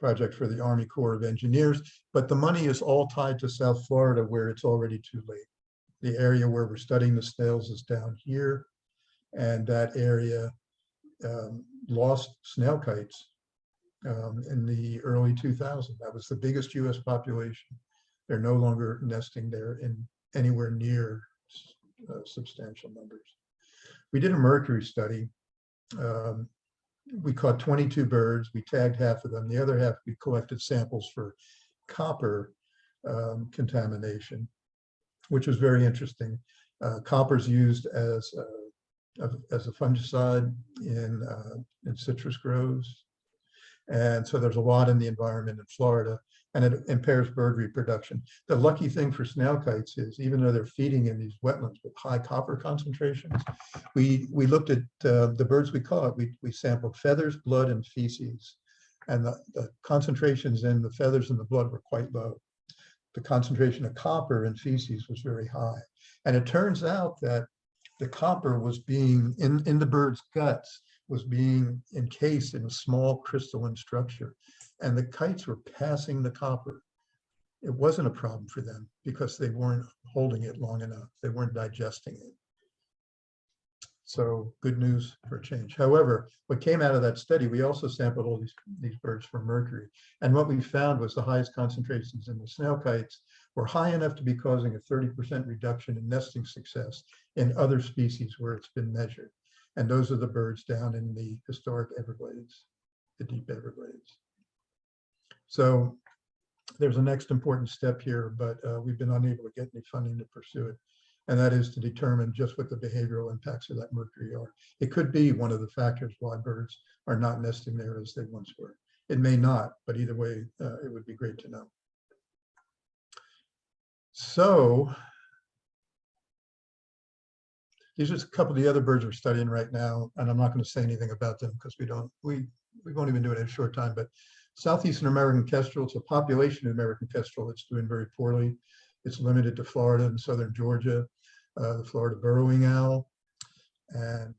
project for the Army Corps of Engineers, but the money is all tied to South Florida, where it's already too late. The area where we're studying the snails is down here, and that area lost snail kites in the early 2000s. That was the biggest US population. They're no longer nesting there in anywhere near substantial numbers. We did a mercury study. We caught 22 birds. We tagged half of them. The other half, we collected samples for copper contamination, which was very interesting. Copper is used as a fungicide in citrus groves. And so there's a lot in the environment in Florida, and it impairs bird reproduction. The lucky thing for snail kites is, even though they're feeding in these wetlands with high copper concentrations, we looked at the birds we caught. We sampled feathers, blood, and feces. And the concentrations in the feathers and the blood were quite low. The concentration of copper in feces was very high. And it turns out that the copper was being, in the bird's guts, was being encased in a small crystalline structure. And the kites were passing the copper it wasn't a problem for them because they weren't holding it long enough. They weren't digesting it. So good news for a change. However, what came out of that study, we also sampled all these birds for mercury. And what we found was the highest concentrations in the snail kites were high enough to be causing a 30% reduction in nesting success in other species where it's been measured. And those are the birds down in the historic Everglades, the deep Everglades. So there's a next important step here, but we've been unable to get any funding to pursue it. And that is to determine just what the behavioral impacts of that mercury are. It could be one of the factors why birds are not nesting there as they once were. It may not, but either way, it would be great to know. So these are a couple of the other birds we're studying right now, and I'm not going to say anything about them because we won't even do it in a short time, but Southeastern American kestrel, it's a population of American kestrel that's doing very poorly. It's limited to Florida and southern Georgia, the Florida burrowing owl. And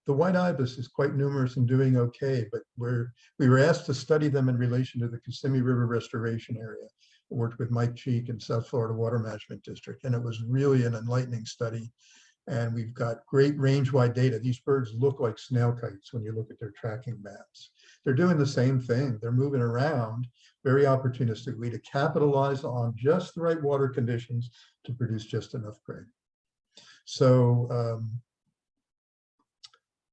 the white ibis is quite numerous and doing okay, but we were asked to study them in relation to the Kissimmee River Restoration Area. I worked with Mike Cheek in South Florida Water Management District, and it was really an enlightening study. And we've got great range-wide data. These birds look like snail kites when you look at their tracking maps. They're doing the same thing. They're moving around very opportunistically to capitalize on just the right water conditions to produce just enough prey. So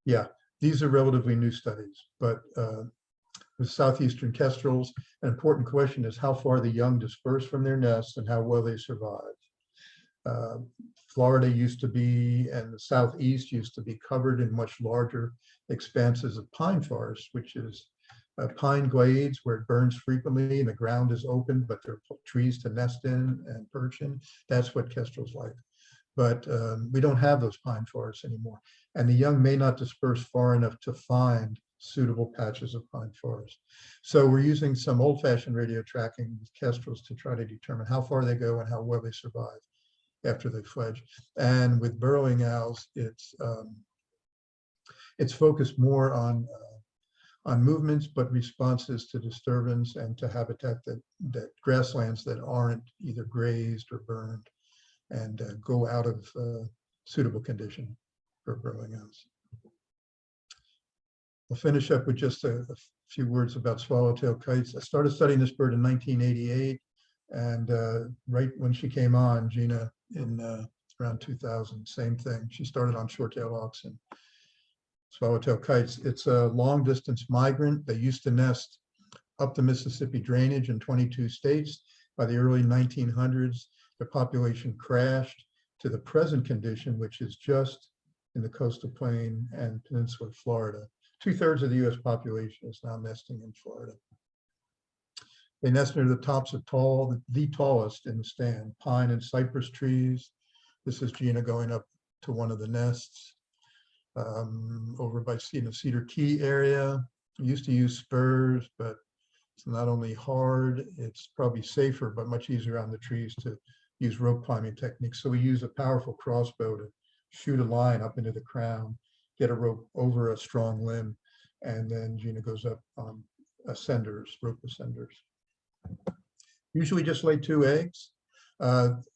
yeah, these are relatively new studies, but with southeastern kestrels, an important question is how far the young disperse from their nests and how well they survive. Florida used to be, and the Southeast used to be covered in much larger expanses of pine forest, which is pine glades where it burns frequently and the ground is open, but there are trees to nest in and perch in. That's what kestrels like. But we don't have those pine forests anymore. And the young may not disperse far enough to find suitable patches of pine forest. So we're using some old-fashioned radio tracking with kestrels to try to determine how far they go and how well they survive after they fledge. And with burrowing owls, it's focused more on movements, but responses to disturbance and to habitat that grasslands that aren't either grazed or burned and go out of suitable condition for burrowing owls. I'll finish up with just a few words about swallowtail kites. I started studying this bird in 1988, and right when she came on, Gina, in around 2000, same thing. She started on short-tailed hawks and swallowtail kites. It's a long-distance migrant. They used to nest up the Mississippi drainage in 22 states. By the early 1900s, the population crashed to the present condition, which is just in the coastal plain and peninsula of Florida. 2/3 of the US population is now nesting in Florida. They nest near the tops of the tallest in the stand, pine and cypress trees. This is Gina going up to one of the nests over by Cedar Key area. We used to use spurs, but it's not only hard, it's probably safer, but much easier on the trees to use rope climbing techniques. So we use a powerful crossbow to shoot a line up into the crown, get a rope over a strong limb, and then Gina goes up on ascenders, rope ascenders. Usually just lay 2 eggs.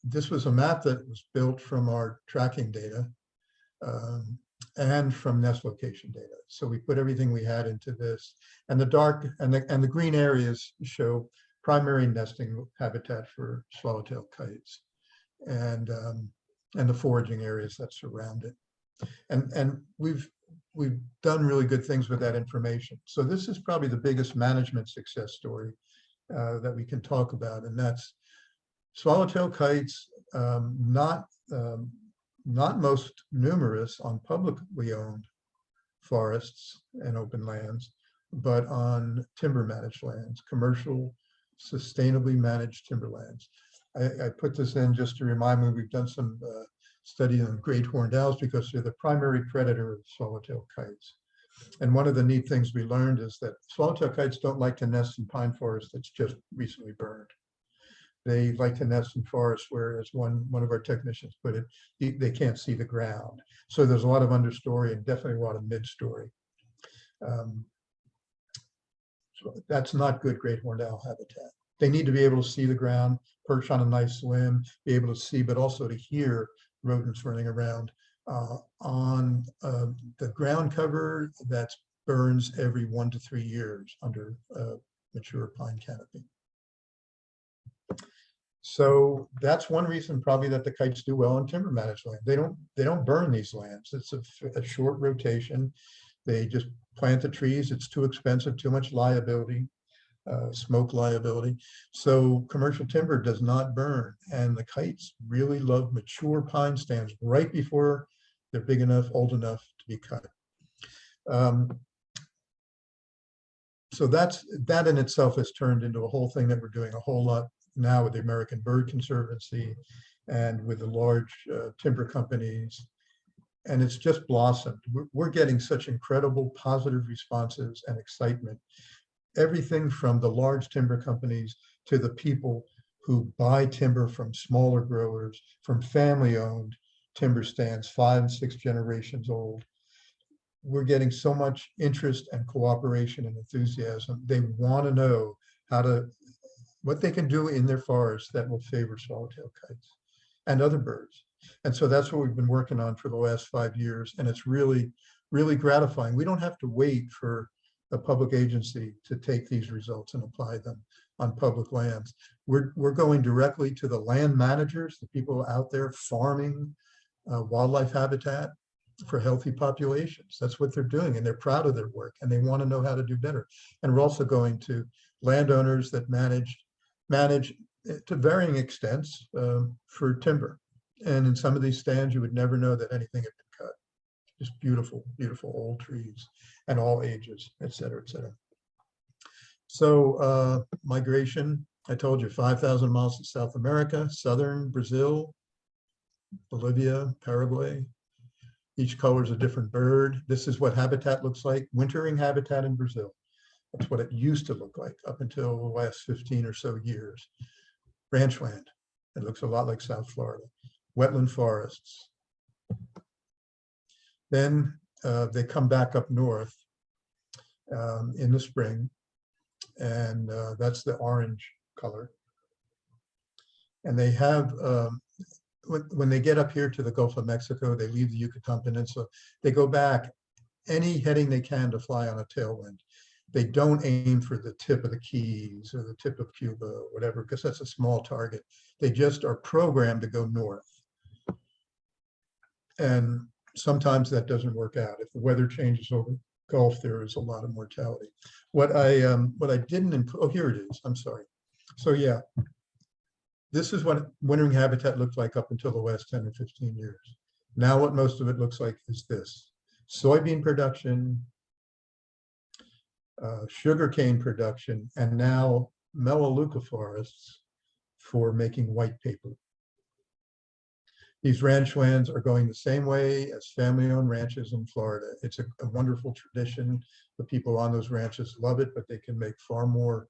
This was a map that was built from our tracking data and from nest location data. So we put everything we had into this, and the dark and the green areas show primary nesting habitat for swallowtail kites, and the foraging areas that surround it. And we've done really good things with that information. So this is probably the biggest management success story that we can talk about, and that's swallowtail kites, not most numerous on publicly owned forests and open lands, but on timber managed lands, commercial, sustainably managed timberlands. I put this in just to remind me we've done some study on great horned owls because they're the primary predator of swallowtail kites. And one of the neat things we learned is that swallowtail kites don't like to nest in pine forest that's just recently burned. They like to nest in forests where, as one of our technicians put it, they can't see the ground. So there's a lot of understory and definitely a lot of mid-story. So that's not good great horned owl habitat. They need to be able to see the ground, perch on a nice limb, be able to see, but also to hear rodents running around on the ground cover that's burns every 1 to 3 years under mature pine canopy. So that's one reason probably that the kites do well on timber managed land. They don't burn these lands. It's a short rotation. They just plant the trees. It's too expensive, too much liability, smoke liability. So commercial timber does not burn. And the kites really love mature pine stands right before they're big enough, old enough to be cut. So that in itself has turned into a whole thing that we're doing a whole lot now with the American Bird Conservancy and with the large timber companies. And it's just blossomed. We're getting such incredible positive responses and excitement. Everything from the large timber companies to the people who buy timber from smaller growers, from family-owned timber stands, 5 and 6 generations old. We're getting so much interest and cooperation and enthusiasm. They want to know what they can do in their forests that will favor swallowtail kites and other birds. And so that's what we've been working on for the last 5 years. And it's really, really gratifying. We don't have to wait for a public agency to take these results and apply them on public lands. We're going directly to the land managers, the people out there farming wildlife habitat for healthy populations. That's what they're doing, and they're proud of their work, and they want to know how to do better. And we're also going to landowners that manage to varying extents for timber. And in some of these stands, you would never know that anything had been cut. Just beautiful, beautiful old trees and all ages, et cetera, et cetera. So migration, I told you, 5,000 miles to South America, southern Brazil, Bolivia, Paraguay. Each color is a different bird. This is what habitat looks like, wintering habitat in Brazil. That's what it used to look like up until the last 15 or so years. Ranchland, it looks a lot like South Florida. Wetland forests. Then they come back up north in the spring, and that's the orange color. And they have, when they get up here to the Gulf of Mexico, they leave the Yucatan Peninsula, they go back any heading they can to fly on a tailwind. They don't aim for the tip of the Keys or the tip of Cuba or whatever, because that's a small target. They just are programmed to go north. And sometimes that doesn't work out. If the weather changes over the Gulf, there is a lot of mortality. What I didn't include, oh, here it is, I'm sorry. So yeah, this is what wintering habitat looked like up until the last 10 or 15 years. Now what most of it looks like is this: soybean production, sugarcane production, and now melaleuca forests for making white paper. These ranch lands are going the same way as family-owned ranches in Florida. It's a wonderful tradition. The people on those ranches love it, but they can make far more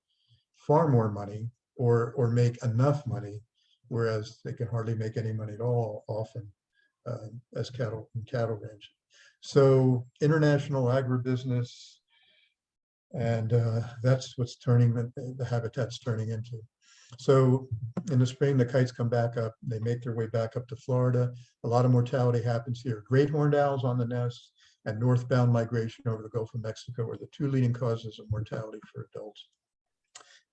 money or make enough money, whereas they can hardly make any money at all often as cattle ranching. So international agribusiness, and that's what's turning the habitat's turning into. So in the spring, the kites come back up. They make their way back up to Florida. A lot of mortality happens here. Great horned owls on the nest and northbound migration over the Gulf of Mexico are the 2 leading causes of mortality for adults.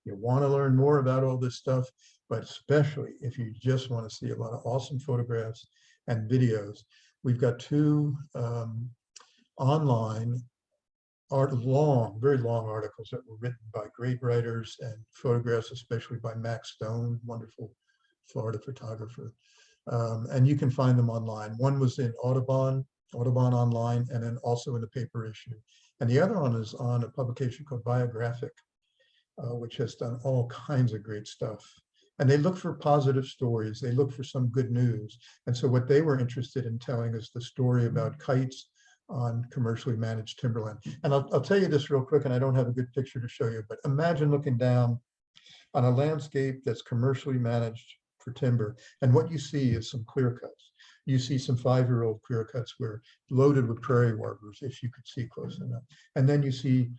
You want to learn more about all this stuff, but especially if you just want to see a lot of awesome photographs and videos. We've got 2 online very long articles that were written by great writers, and photographs, especially by Max Stone, wonderful Florida photographer. And you can find them online. One was in Audubon online, and then also in the paper issue. And the other one is on a publication called Biographic, which has done all kinds of great stuff. And they look for positive stories. They look for some good news. And so what they were interested in telling is the story about kites on commercially managed timberland. And I'll tell you this real quick, and I don't have a good picture to show you, but imagine looking down on a landscape that's commercially managed for timber, and what you see is some clear cuts. You see some 5-year-old clear cuts where loaded with prairie warblers, if you could see close enough. And then you see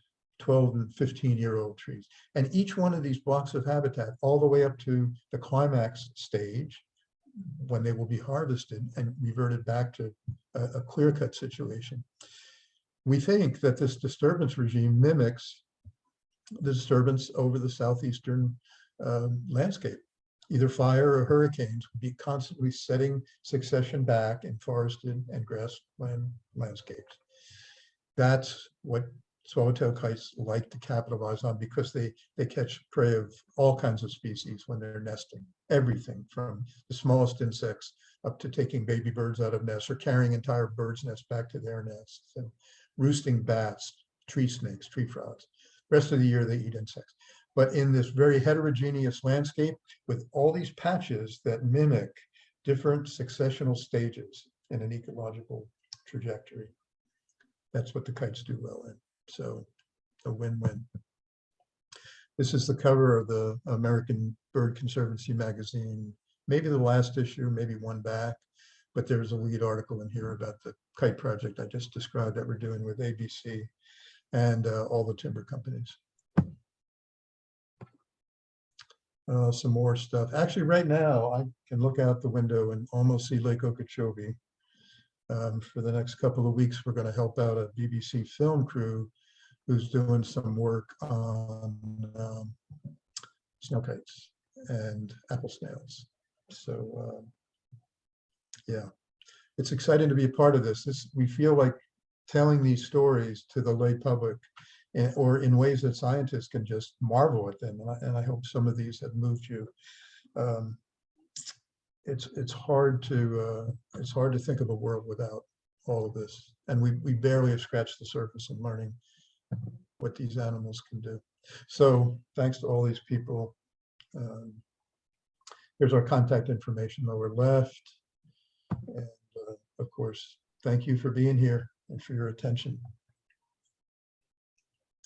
12 and 15-year-old trees. And each one of these blocks of habitat, all the way up to the climax stage, when they will be harvested and reverted back to a clear-cut situation. We think that this disturbance regime mimics the disturbance over the southeastern landscape. Either fire or hurricanes would be constantly setting succession back in forested and grassland landscapes. That's what swallowtail kites like to capitalize on, because they catch prey of all kinds of species when they're nesting. Everything from the smallest insects up to taking baby birds out of nests or carrying entire birds' nests back to their nests, and roosting bats, tree snakes, tree frogs. Rest of the year they eat insects. But in this very heterogeneous landscape with all these patches that mimic different successional stages in an ecological trajectory, that's what the kites do well in. So a win-win. This is the cover of the American Bird Conservancy magazine, maybe the last issue, maybe one back, but there's a lead article in here about the kite project I just described that we're doing with ABC and all the timber companies. Some more stuff. Actually, right now, I can look out the window and almost see Lake Okeechobee. For the next couple of weeks, we're going to help out a BBC film crew who's doing some work on snow kites and apple snails. So yeah, it's exciting to be a part of this. We feel like telling these stories to the lay public, or in ways that scientists can just marvel at them. And I hope some of these have moved you. It's hard to think of a world without all of this, and we barely have scratched the surface in learning what these animals can do. So thanks to all these people. Here's our contact information lower left, and of course, thank you for being here and for your attention.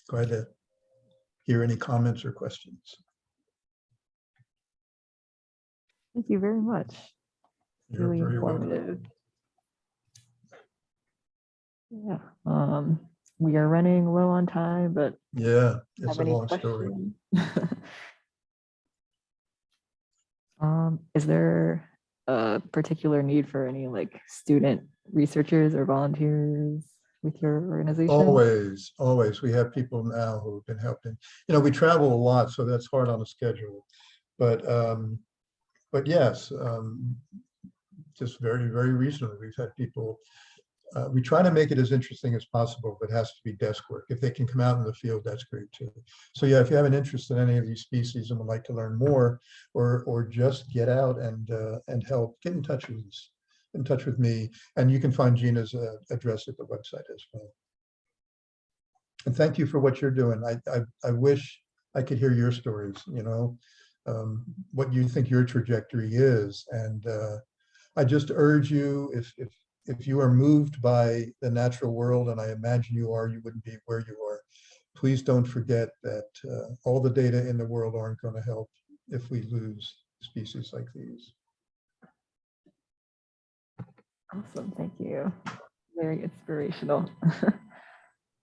Glad to hear any comments or questions. Thank you very much. You're Really very welcome. informative. Yeah, we are running low on time, but Yeah, it's have a any long story. questions? Is there a particular need for any like student researchers or volunteers with your organization? Always, always. We have people now who have been helping. You know, we travel a lot, so that's hard on a schedule. But yes, just very, very recently, we've had people. We try to make it as interesting as possible, but it has to be desk work. If they can come out in the field, that's great too. So yeah, if you have an interest in any of these species and would like to learn more, or just get out and help, get in touch with us, in touch with me, and you can find Gina's address at the website as well. And thank you for what you're doing. I wish I could hear your stories. You know, what you think your trajectory is, and I just urge you, if you are moved by the natural world, and I imagine you are, you wouldn't be where you are, please don't forget that all the data in the world aren't going to help if we lose species like these. Awesome, thank you. Very inspirational.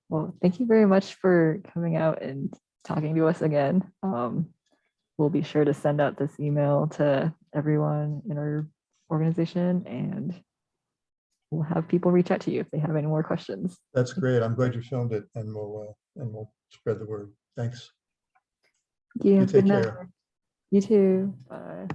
Well, thank you very much for coming out and talking to us again. We'll be sure to send out this email to everyone in our organization, and we'll have people reach out to you if they have any more questions. That's great. I'm glad you filmed it, and we'll spread the word. Thanks. Thank you. You take Good night. care. You too. Bye.